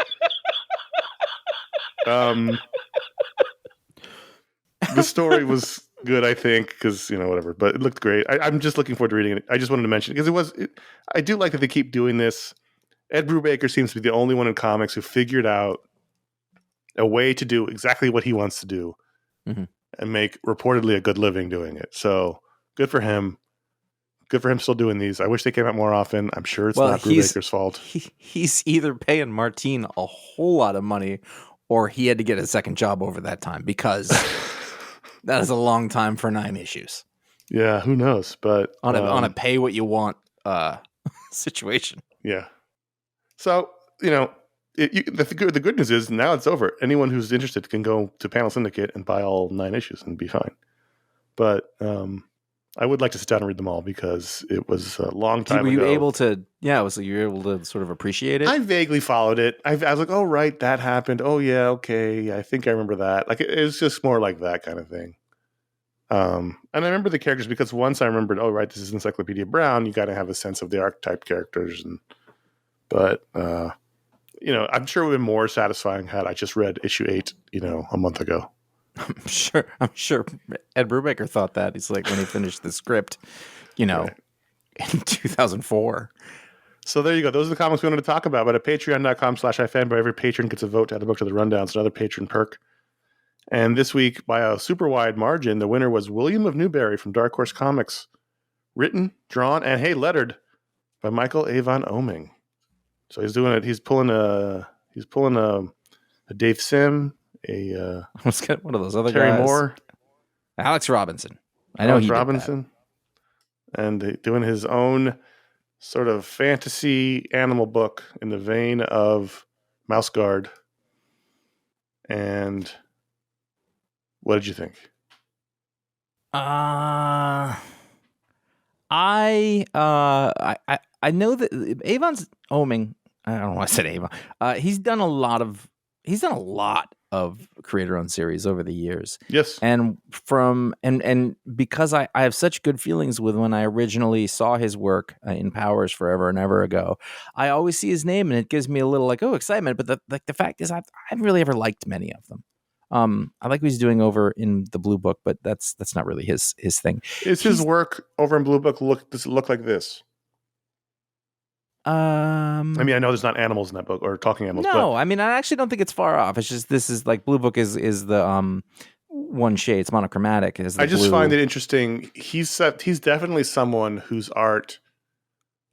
The story was good, I think, because whatever. But it looked great. I'm just looking forward to reading it. I just wanted to mention because I do like that they keep doing this. Ed Brubaker seems to be the only one in comics who figured out a way to do exactly what he wants to do and make reportedly a good living doing it. So good for him. Good for him still doing these. I wish they came out more often. I'm sure it's not Brubaker's fault. He's either paying Martine a whole lot of money or he had to get a second job over that time because that is a long time for 9 issues. Yeah, who knows? But on a pay what you want situation. Yeah. So, the good news is now it's over. Anyone who's interested can go to Panel Syndicate and buy all 9 issues and be fine. But I would like to sit down and read them all because it was a long time ago. Were you able to? Yeah, you were able to sort of appreciate it. I vaguely followed it. I was like, "Oh, right, that happened. Oh, yeah, okay. I think I remember that." Like it was just more like that kind of thing. And I remember the characters because once I remembered, "Oh, right, this is Encyclopedia Brown." You got to have a sense of the archetype characters, but I'm sure it would have been more satisfying had I just read issue 8, a month ago. I'm sure Ed Brubaker thought that. He's like, when he finished the script, right. In 2004. So there you go. Those are the comics we wanted to talk about. But at patreon.com/iFanboy, every patron gets a vote to add a book to the rundown. It's another patron perk. And this week, by a super wide margin, the winner was William of Newbury from Dark Horse Comics. Written, drawn, and lettered by Michael Avon Oeming. So he's doing it. He's pulling a Dave Sim, let's get one of those other Terry guys. Moore, Alex Robinson. I know he Robinson, and doing his own sort of fantasy animal book in the vein of Mouse Guard. And what did you think? I know that Avon's Oeming. I don't know why I said Avon. He's done a lot of creator-owned series over the years. Yes, and because I have such good feelings with when I originally saw his work in Powers forever and ever ago, I always see his name and it gives me a little excitement. But the fact is, I haven't really ever liked many of them. I like what he's doing over in the Blue Book, but that's not really his thing. His work over in Blue Book does it look like this? I mean, I know there's not animals in that book or talking animals. No, I mean, I actually don't think it's far off. It's just this is Blue Book is the one shade. It's monochromatic. I just find it interesting. He's definitely someone whose art,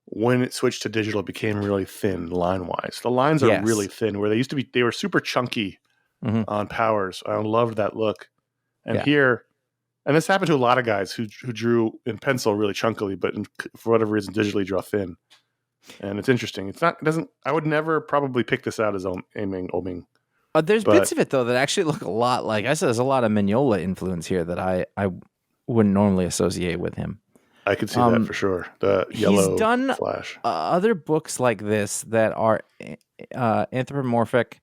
when it switched to digital, became really thin line wise. The lines are really thin where they used to be. They were super chunky on Powers. I loved that look, and here And this happened to a lot of guys who drew in pencil really chunkily, but for whatever reason digitally draw thin. And it's interesting. I would never probably pick this out as oming. There's bits of it though that actually look a lot like, I said, there's a lot of Mignola influence here that I wouldn't normally associate with him. I could see that for sure. The yellow he's done flash. Other books like this that are anthropomorphic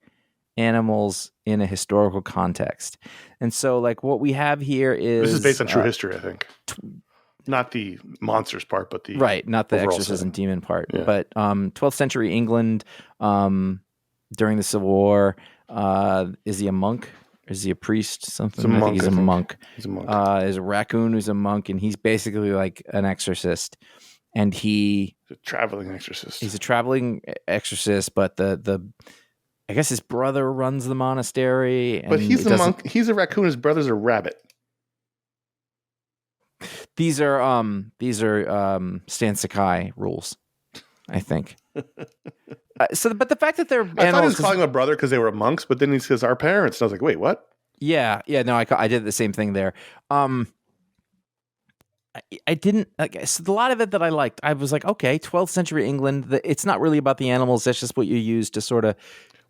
animals in a historical context. And so like what we have here is... This is based on true history, I think. Not the monsters part, but the... Right, not the exorcism demon part. Yeah. But 12th century England, during the Civil War, is he a monk? Is he a priest? Something. I think he's a monk. He's a monk. There's a raccoon who's a monk, and he's basically like an exorcist. And he's a traveling exorcist. He's a traveling exorcist, but the I guess his brother runs the monastery. And but he's a monk. He's a raccoon. His brother's a rabbit. These are Stan Sakai rules, I think. But the fact that they're I thought he was calling him a brother because they were monks, but then he says our parents. And I was like, wait, what? Yeah, no, I did the same thing there. I didn't. So a lot of it that I liked, I was like, okay, 12th century England. It's not really about the animals. That's just what you use to sort of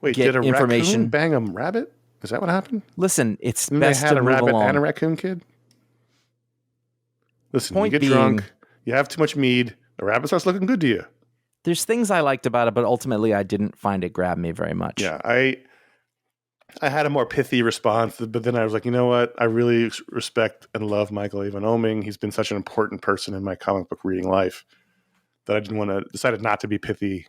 get did a information. Raccoon bang a rabbit? Is that what happened? Listen, it's and best they had to a move rabbit along. and a raccoon kid. Listen, Point you get drunk, you have too much mead, the rabbit starts looking good to you. There's things I liked about it, but ultimately I didn't find it grab me very much. Yeah, I had a more pithy response, but then I was like, you know what? I really respect and love Michael Avon Oeming. He's been such an important person in my comic book reading life that I decided not to be pithy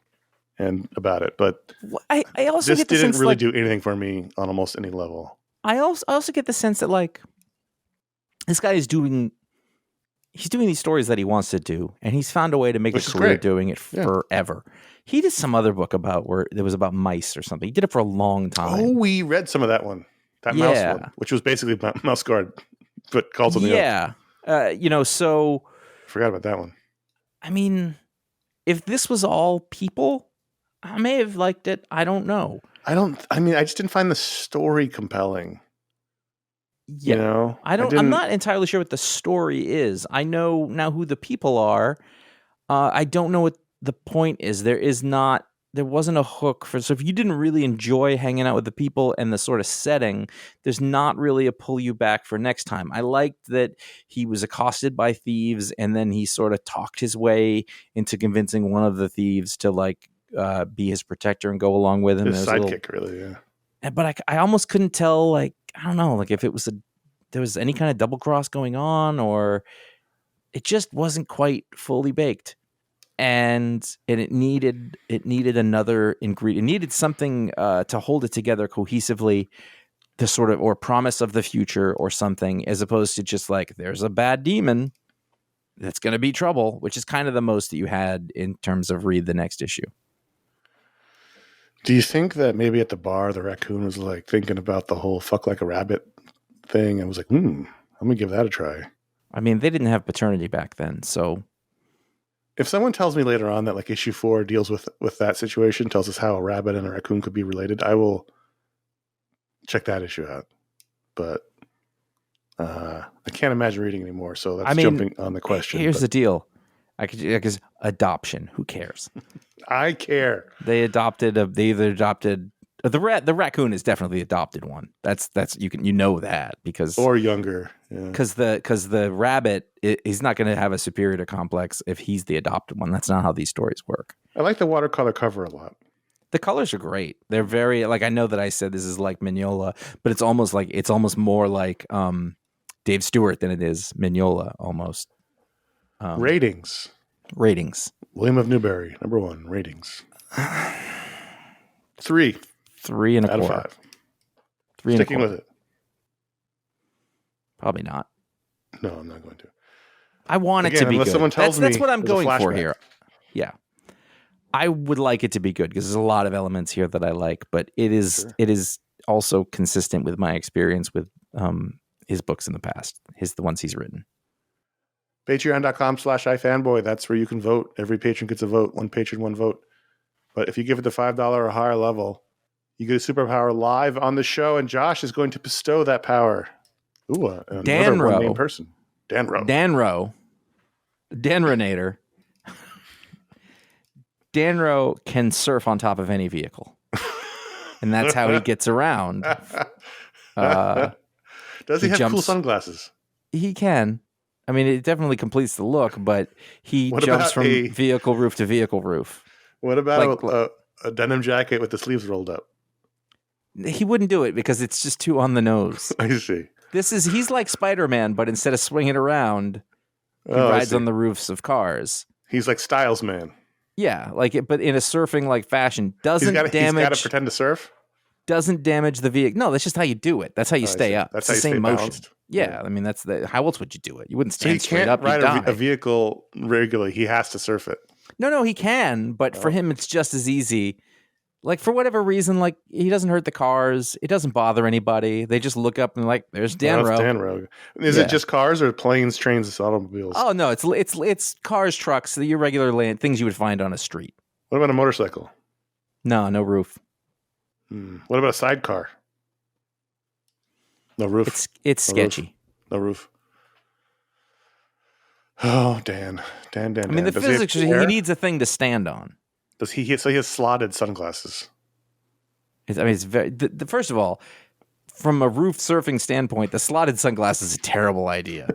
and about it. But I also this get the didn't sense, really do anything for me on almost any level. I also get the sense that like this guy is doing these stories that he wants to do, and he's found a way to make a career doing it forever. He did some other book about where it was about mice or something. He did it for a long time. Oh, we read some of that one. That mouse one, which was basically Mouse Guard, but called something else. So... Forgot about that one. I mean, if this was all people, I may have liked it. I don't know. I just didn't find the story compelling. Yeah, you know, I'm not entirely sure what the story is. I know now who the people are. I don't know what the point is. There wasn't a hook so if you didn't really enjoy hanging out with the people and the sort of setting, there's not really a pull you back for next time. I liked that he was accosted by thieves and then he sort of talked his way into convincing one of the thieves to like be his protector and go along with him. His sidekick, really, yeah. But I almost couldn't tell, like, I don't know, like if it was there was any kind of double cross going on, or it just wasn't quite fully baked. And it needed another ingredient. It needed something to hold it together cohesively, the sort of, or promise of the future or something, as opposed to just like, there's a bad demon that's going to be trouble, which is kind of the most that you had in terms of read the next issue. Do you think that maybe at the bar, the raccoon was like thinking about the whole fuck like a rabbit thing and was like, I'm going to give that a try? I mean, they didn't have paternity back then, so. If someone tells me later on that like issue 4 deals with that situation, tells us how a rabbit and a raccoon could be related, I will check that issue out. But I can't imagine reading anymore, so that's jumping on the question. Here's the deal. Because adoption, who cares? I care. They either adopted the raccoon is definitely the adopted one. That's you know that because or younger, because the rabbit he's not going to have a superiority complex if he's the adopted one. That's not how these stories work. I like the watercolor cover a lot. The colors are great. They're very like, I know that I said this is like Mignola, but it's almost more like Dave Stewart than it is Mignola almost. Ratings. William of Newbury, number 1. Ratings. 3. 3 and a out quarter. of 5. 3 Sticking and a quarter. with it. Probably not. No, I'm not going to. I want it to be unless good. Someone tells that's me what I'm going for flashback. here. Yeah. I would like it to be good because there's a lot of elements here that I like, but it is also consistent with my experience with his books in the past, the ones he's written. Patreon.com/iFanboy. That's where you can vote. Every patron gets a vote. 1 patron, 1 vote. But if you give it the $5 or higher level, you get a superpower live on the show, and Josh is going to bestow that power Ooh, another one named person. Danronator. Danro can surf on top of any vehicle. And that's how he gets around. Does he have cool sunglasses? He can. I mean, it definitely completes the look, but he jumps from vehicle roof to vehicle roof. What about a denim jacket with the sleeves rolled up? He wouldn't do it because it's just too on the nose. I see. He's like Spider-Man, but instead of swinging around, he rides on the roofs of cars. He's like Styles Man. Yeah, but in a surfing like fashion, he's got to pretend to surf. Doesn't damage the vehicle. No, that's just how you do it. That's how you stay up. That's it's how the you same stay motion. Balanced. Yeah, I mean how else would you do it? You wouldn't stand straight up. He can't ride a vehicle regularly. He has to surf it. No, he can, but for him, it's just as easy. Like, for whatever reason, like, he doesn't hurt the cars. It doesn't bother anybody. They just look up and like, there's Danro. Danro. Is it just cars or planes, trains, automobiles? Oh no, it's cars, trucks, the irregular things you would find on a street. What about a motorcycle? No roof. What about a sidecar? No roof. It's sketchy. No roof. Oh, Dan. I mean, the physics. He needs a thing to stand on. Does he? So he has slotted sunglasses. It's very. First of all, from a roof surfing standpoint, the slotted sunglasses is a terrible idea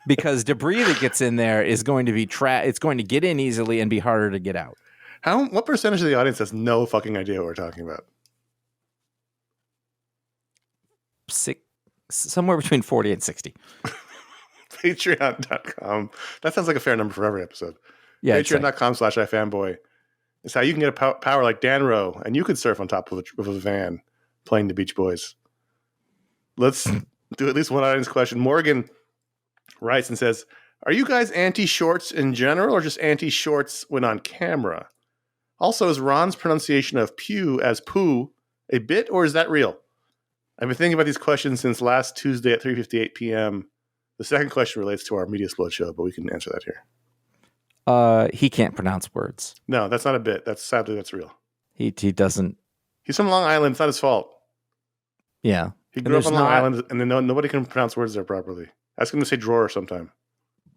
because debris that gets in there is going to be It's going to get in easily and be harder to get out. What percentage of the audience has no fucking idea what we're talking about? Somewhere between 40 and 60. Patreon.com. That sounds like a fair number for every episode. Yeah. Patreon.com/iFanboy. It's how you can get a power like Danro, and you can surf on top of a van playing the Beach Boys. Let's do at least one audience question. Morgan writes and says, are you guys anti-shorts in general or just anti-shorts when on camera? Also, is Ron's pronunciation of pew as poo a bit, or is that real? I've been thinking about these questions since last Tuesday at 3:58 p.m. The second question relates to our Media Explode show, but we can answer that here. He can't pronounce words. No, that's not a bit. Sadly, that's real. He doesn't. He's from Long Island. It's not his fault. Yeah. He grew up on Long Island, and then nobody can pronounce words there properly. Ask him to say drawer sometime.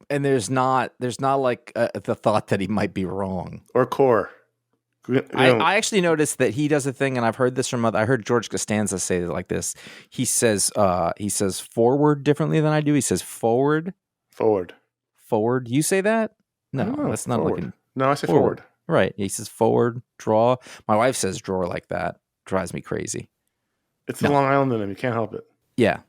And there's not like the thought that he might be wrong. Or core. I actually noticed that he does a thing, and I've heard this from I heard George Costanza say it like this. He says forward differently than I do. He says forward. Forward. You say that? No, that's not looking. No, I say forward. Right. He says forward, draw. My wife says drawer like that. Drives me crazy. It's the Long Island in him. You can't help it. Yeah.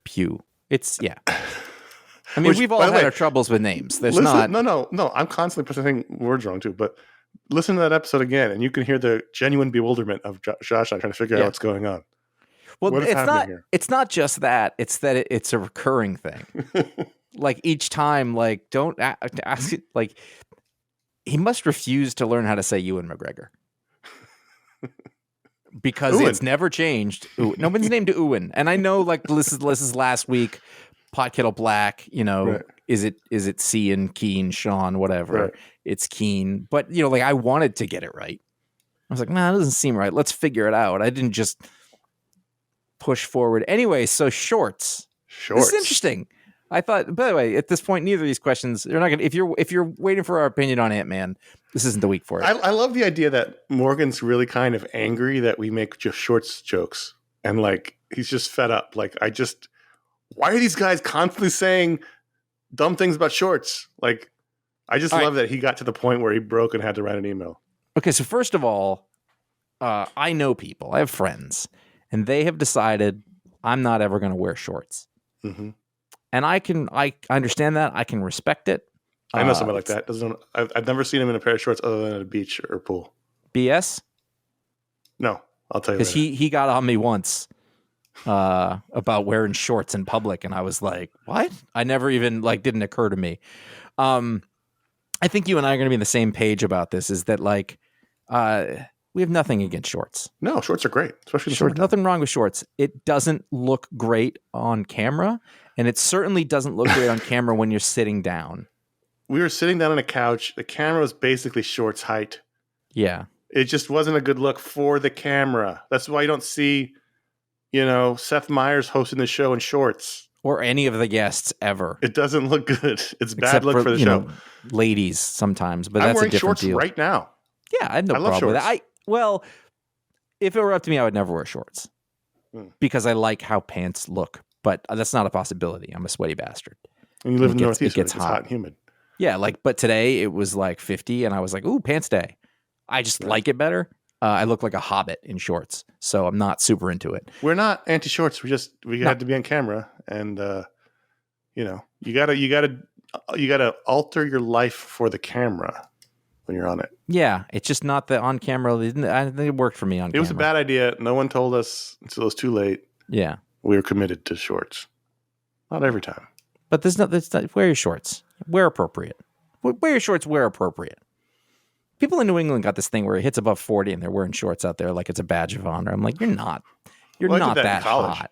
Pew. It's, yeah. I mean, we've all had our troubles with names. No. I'm constantly presenting words wrong too, but listen to that episode again, and you can hear the genuine bewilderment of Josh and I trying to figure out what's going on. Well, it's not just that. It's that it's a recurring thing. Like each time, like don't ask it. Like he must refuse to learn how to say Ewan McGregor because it's never changed. Nobody's named Ewan, and I know like this is last week. Pot Kettle Black, right. Is it Cian, Keen, Sean, whatever? Right. It's Keen, but like I wanted to get it right. I was like, nah, it doesn't seem right. Let's figure it out. I didn't just push forward anyway. So shorts. This is interesting. I thought, by the way, at this point, neither of these questions, they're not going to, if you're waiting for our opinion on Ant-Man, this isn't the week for it. I love the idea that Morgan's really kind of angry that we make just shorts jokes. And like, he's just fed up. Like, why are these guys constantly saying dumb things about shorts? Like, I just love that he got to the point where he broke and had to write an email. Okay. So first of all, I know people, I have friends, and they have decided I'm not ever going to wear shorts. Mm-hmm. And I understand that. I can respect it. I know somebody like that. I've never seen him in a pair of shorts other than at a beach or pool. BS? No, I'll tell you. Because he got on me once about wearing shorts in public, and I was like, "What?" I never even didn't occur to me. I think you and I are going to be on the same page about this. Is that we have nothing against shorts. No, shorts are great, especially shorts. Nothing wrong with shorts. It doesn't look great on camera. And it certainly doesn't look great on camera when you're sitting down. We were sitting down on a couch. The camera was basically shorts height. Yeah. It just wasn't a good look for the camera. That's why you don't see, Seth Meyers hosting the show in shorts. Or any of the guests ever. It doesn't look good. It's bad Except look for the show. Ladies sometimes, but I'm that's a wearing different shorts deal. right now. Yeah, I had no I love problem with shorts. that. If it were up to me, I would never wear shorts because I like how pants look. But that's not a possibility. I'm a sweaty bastard. And you live in the Northeast, it gets hot and humid. Yeah, but today it was like 50, and I was like, ooh, pants day. I just like it better. I look like a hobbit in shorts, so I'm not super into it. We're not anti-shorts. We had to be on camera, and you gotta alter your life for the camera when you're on it. Yeah, it's just not the on camera. I think it worked for me on camera. It was a bad idea. No one told us until it was too late. Yeah, we were committed to shorts. Not every time, but there's not. Wear your shorts. Wear appropriate. Wear your shorts. Wear appropriate. People in New England got this thing where it hits above 40 and they're wearing shorts out there like it's a badge of honor. I'm like, you're not. You're not that hot.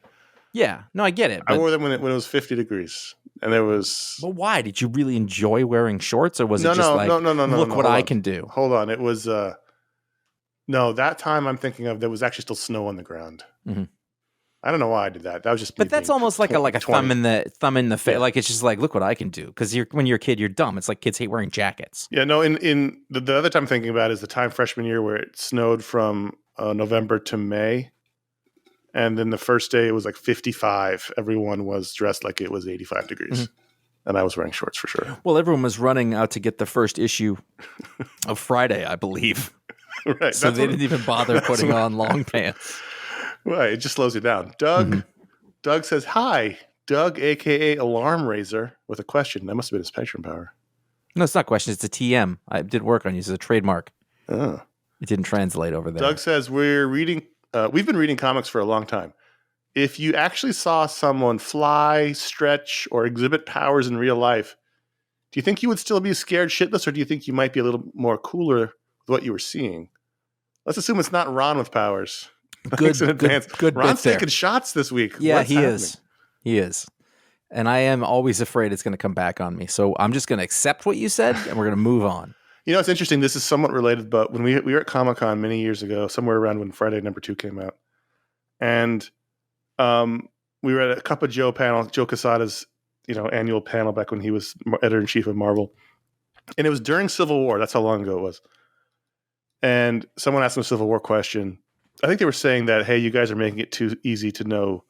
Yeah, no, I get it. I wore them when it was 50 degrees, and there was. But why? Did you really enjoy wearing shorts, or was it just look what I can do? Hold on, it was. No, that time I'm thinking of, there was actually still snow on the ground. Mm-hmm. I don't know why I did that. That was just. But that's almost like a thumb in the face. Yeah. Like it's just like, look what I can do. Because when you're a kid, you're dumb. It's like kids hate wearing jackets. Yeah, no. In the other time I'm thinking about is the time freshman year where it snowed from November to May, and then the first day it was like 55. Everyone was dressed like it was 85 degrees, and I was wearing shorts for sure. Well, everyone was running out to get the first issue of Friday, I believe. Right. So they didn't even bother putting on long pants. Right, it just slows you down. Doug says, hi, Doug, a.k.a. Alarm Raiser, with a question. That must have been his Patreon power. No, it's not a question. It's a TM. I did work on you. It's a trademark. Oh. It didn't translate over there. Doug says, we've been reading comics for a long time. If you actually saw someone fly, stretch, or exhibit powers in real life, do you think you would still be scared shitless, or do you think you might be a little more cooler with what you were seeing? Let's assume it's not Ron with powers. Good. Ron's taking shots this week. Yeah, What's happening? He is. And I am always afraid it's going to come back on me. So I'm just going to accept what you said, and we're going to move on. It's interesting. This is somewhat related, but when we were at Comic-Con many years ago, somewhere around when Friday #2 came out, and we were at a Cup of Joe panel, Joe Quesada's annual panel back when he was editor-in-chief of Marvel. And it was during Civil War. That's how long ago it was. And someone asked him a Civil War question. I think they were saying that, hey, you guys are making it too easy to know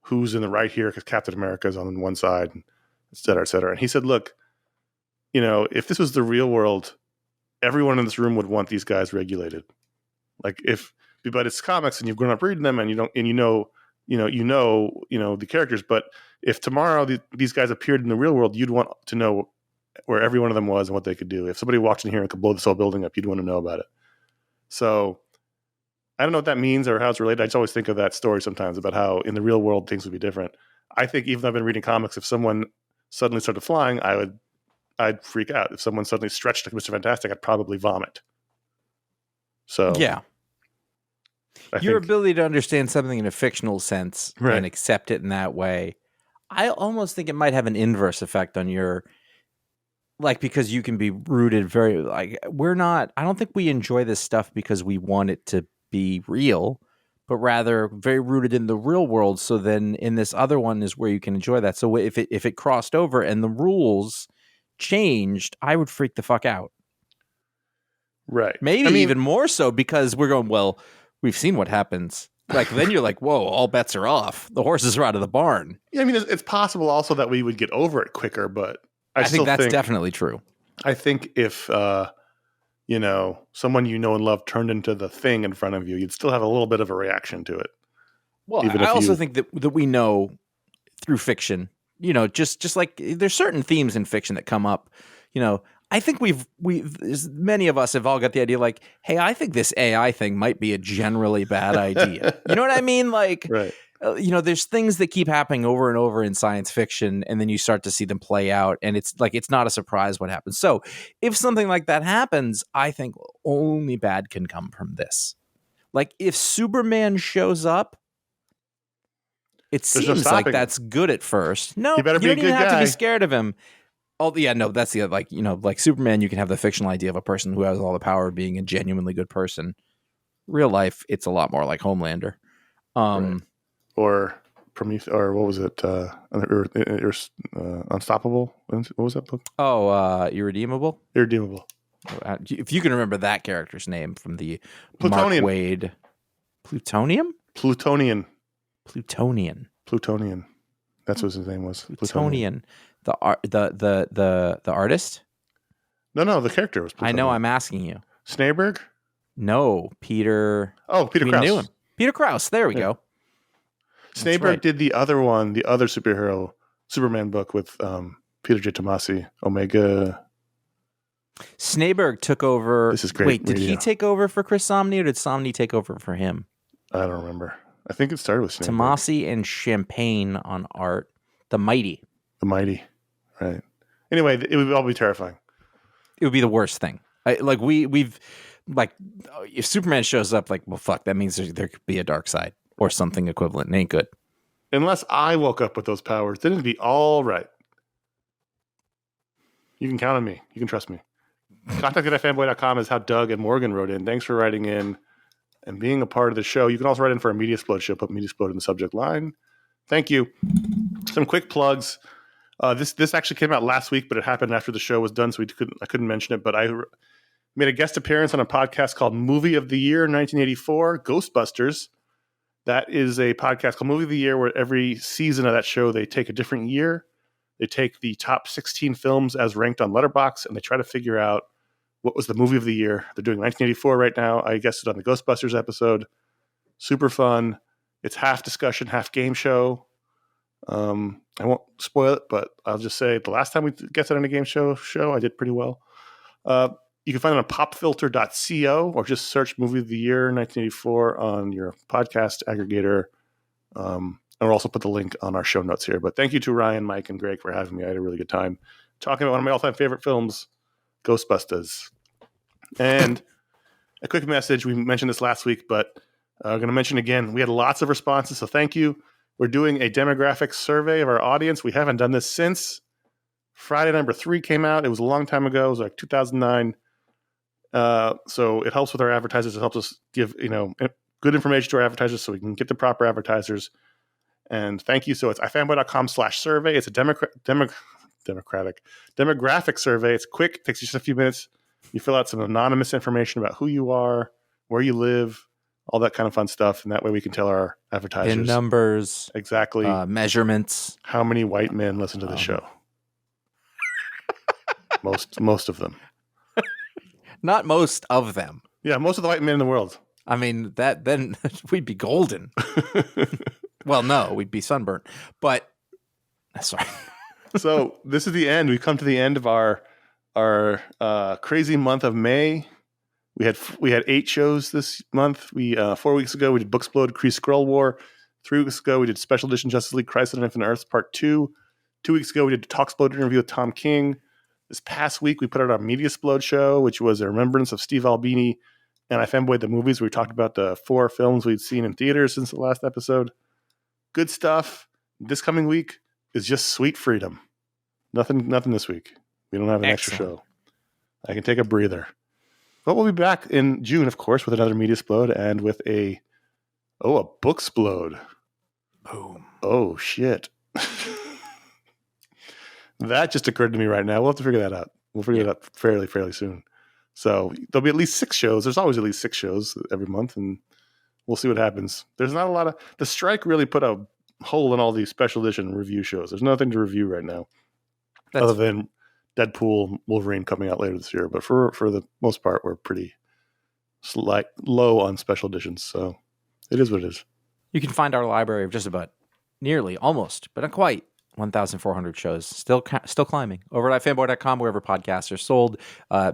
who's in the right here because Captain America is on one side, et cetera, et cetera. And he said, look, if this was the real world, everyone in this room would want these guys regulated. But it's comics and you've grown up reading them and you know the characters. But if tomorrow these guys appeared in the real world, you'd want to know where every one of them was and what they could do. If somebody walked in here and could blow this whole building up, you'd want to know about it. So I don't know what that means or how it's related. I just always think of that story sometimes about how in the real world things would be different. I think even though I've been reading comics, if someone suddenly started flying, I'd freak out. If someone suddenly stretched like Mr. Fantastic, I'd probably vomit. So yeah, your ability to understand something in a fictional sense and accept it in that way, I almost think it might have an inverse effect on your. Because you can be rooted very I don't think we enjoy this stuff because we want it to be real, but rather very rooted in the real world. So then in this other one is where you can enjoy that. So if it crossed over and the rules changed, I would freak the fuck out. Right. Maybe even more so because we're going, well, we've seen what happens. Then you're like, whoa, all bets are off. The horses are out of the barn. Yeah, it's possible also that we would get over it quicker, but I think that's definitely true. I think if, someone you know and love turned into the thing in front of you, you'd still have a little bit of a reaction to it. Well, I also think that we know through fiction, just like there's certain themes in fiction that come up, I think many of us have all got the idea like, hey, I think this AI thing might be a generally bad idea. You know what I mean? Right. There's things that keep happening over and over in science fiction, and then you start to see them play out, and it's not a surprise what happens. So if something like that happens, I think only bad can come from this. If Superman shows up, it seems like that's good at first. No, you don't even have to be scared of him. Oh, yeah, no, that's the like Superman, you can have the fictional idea of a person who has all the power of being a genuinely good person. Real life, it's a lot more like Homelander. Right. or Prometheus, or what was it? Unstoppable. What was that book? Oh, Irredeemable. Irredeemable. If you can remember that character's name from the Plutonian. Mark Waid. Plutonium? Plutonian. Plutonian. That's what his name was. Plutonian. The artist? No, the character was Plutonian. I know, I'm asking you. Snaberg? No, Peter. Oh, Peter Krause. Knew him. Peter Krause. There we go. Snaberg did the other one, the other superhero Superman book with Peter J. Tomasi, Omega. Snaberg took over. This is great. Wait, did he take over for Chris Samnee, or did Samnee take over for him? I don't remember. I think it started with Snaberg. Tomasi and Champagne on art. The Mighty. Right. Anyway, it would all be terrifying. It would be the worst thing. We've if Superman shows up, well, fuck, that means there could be a dark side or something equivalent. It ain't good. Unless I woke up with those powers, then it'd be all right. You can count on me. You can trust me. Contact@ifanboy.com is how Doug and Morgan wrote in. Thanks for writing in and being a part of the show. You can also write in for a Media Explode show. Put Media Explode in the subject line. Thank you. Some quick plugs. This actually came out last week, but it happened after the show was done, so I couldn't mention it. But I made a guest appearance on a podcast called Movie of the Year 1984, Ghostbusters. That is a podcast called Movie of the Year, where every season of that show they take a different year. They take the top 16 films as ranked on Letterboxd, and they try to figure out what was the movie of the year. They're doing 1984 right now. I guessed it on the Ghostbusters episode. Super fun. It's half discussion, half game show. I won't spoil it, but I'll just say the last time we guessed it on a game show, I did pretty well. You can find it on popfilter.co or just search Movie of the Year 1984 on your podcast aggregator. And we'll also put the link on our show notes here. But thank you to Ryan, Mike, and Greg for having me. I had a really good time talking about one of my all-time favorite films, Ghostbusters. And a quick message. We mentioned this last week, but I'm going to mention again. We had lots of responses, so thank you. We're doing a demographic survey of our audience. We haven't done this since Friday number 3 came out. It was a long time ago. It was like 2009. So it helps with our advertisers. It helps us give good information to our advertisers so we can get the proper advertisers. And thank you. So it's ifanboy.com/survey. It's a demographic survey. It's quick. It takes just a few minutes. You fill out some anonymous information about who you are, where you live, all that kind of fun stuff. And that way we can tell our advertisers. In numbers. Exactly. Measurements. How many white men listen to the show? Most of them. Not most of them. Yeah, most of the white men in the world. I mean, then we'd be golden. Well, no, we'd be sunburnt. But sorry. So this is the end. We've come to the end of our crazy month of May. We had 8 shows this month. 4 weeks ago we did Booksplode, Kree Skrull War. 3 weeks ago we did Special Edition Justice League Crisis on Infinite Earths Part 2. 2 weeks ago we did the Talksplode interview with Tom King. This past week we put out our Media Explode show, which was a remembrance of Steve Albini and iFanboy the movies. We talked about the 4 films we'd seen in theaters since the last episode. Good stuff. This coming week is just sweet freedom. Nothing this week. We don't have an extra show. I can take a breather. But we'll be back in June, of course, with another Media Explode and with a Booksplode. Boom. Oh, shit. That just occurred to me right now. We'll have to figure that out. We'll figure it out fairly soon. So there'll be at least 6 shows. There's always at least 6 shows every month, and we'll see what happens. There's not a lot of... The strike really put a hole in all these special edition review shows. There's nothing to review right now. Other than Deadpool, Wolverine coming out later this year. But for the most part, we're pretty low on special editions. So it is what it is. You can find our library of just about nearly, almost, but not quite, 1,400 shows. Still climbing. Over at ifanboy.com, wherever podcasts are sold,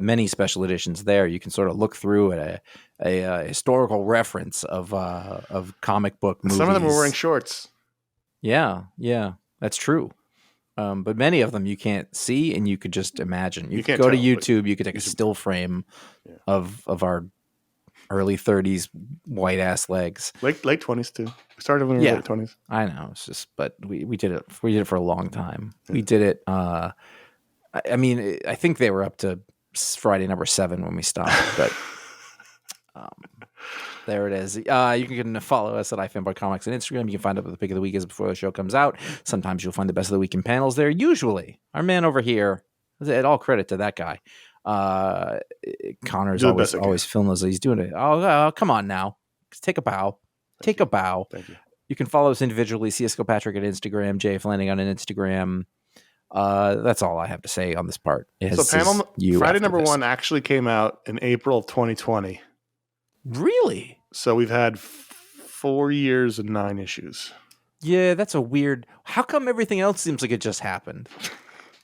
many special editions there. You can sort of look through at a historical reference of comic book movies. Some of them are wearing shorts. Yeah, that's true. But many of them you can't see, and you could just imagine. You could go to YouTube. You could take a still frame of our early 30s white ass legs. Late 20s too. We started when we were late 20s. I know. It's just, but we did it. We did it for a long time. Yeah. We did it. I mean, I think they were up to Friday number 7 when we stopped. But There it is. You can follow us at iFanboy Comics on Instagram. You can find out what the pick of the week is before the show comes out. Sometimes you'll find the best of the week in panels there. Usually, our man over here, all credit to that guy. Connor's always filming those. He's doing it. Oh, come on now. Take a bow. Take a bow. Thank you. You can follow us individually. CSGO Patrick at Instagram. JF Landing on an Instagram. That's all I have to say on this part. Friday number 1 actually came out in April of 2020. Really? So we've had 4 years and 9 issues. Yeah, that's a weird. How come everything else seems like it just happened,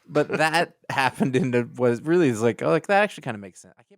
but that happened was really like that actually kind of makes sense. I can't.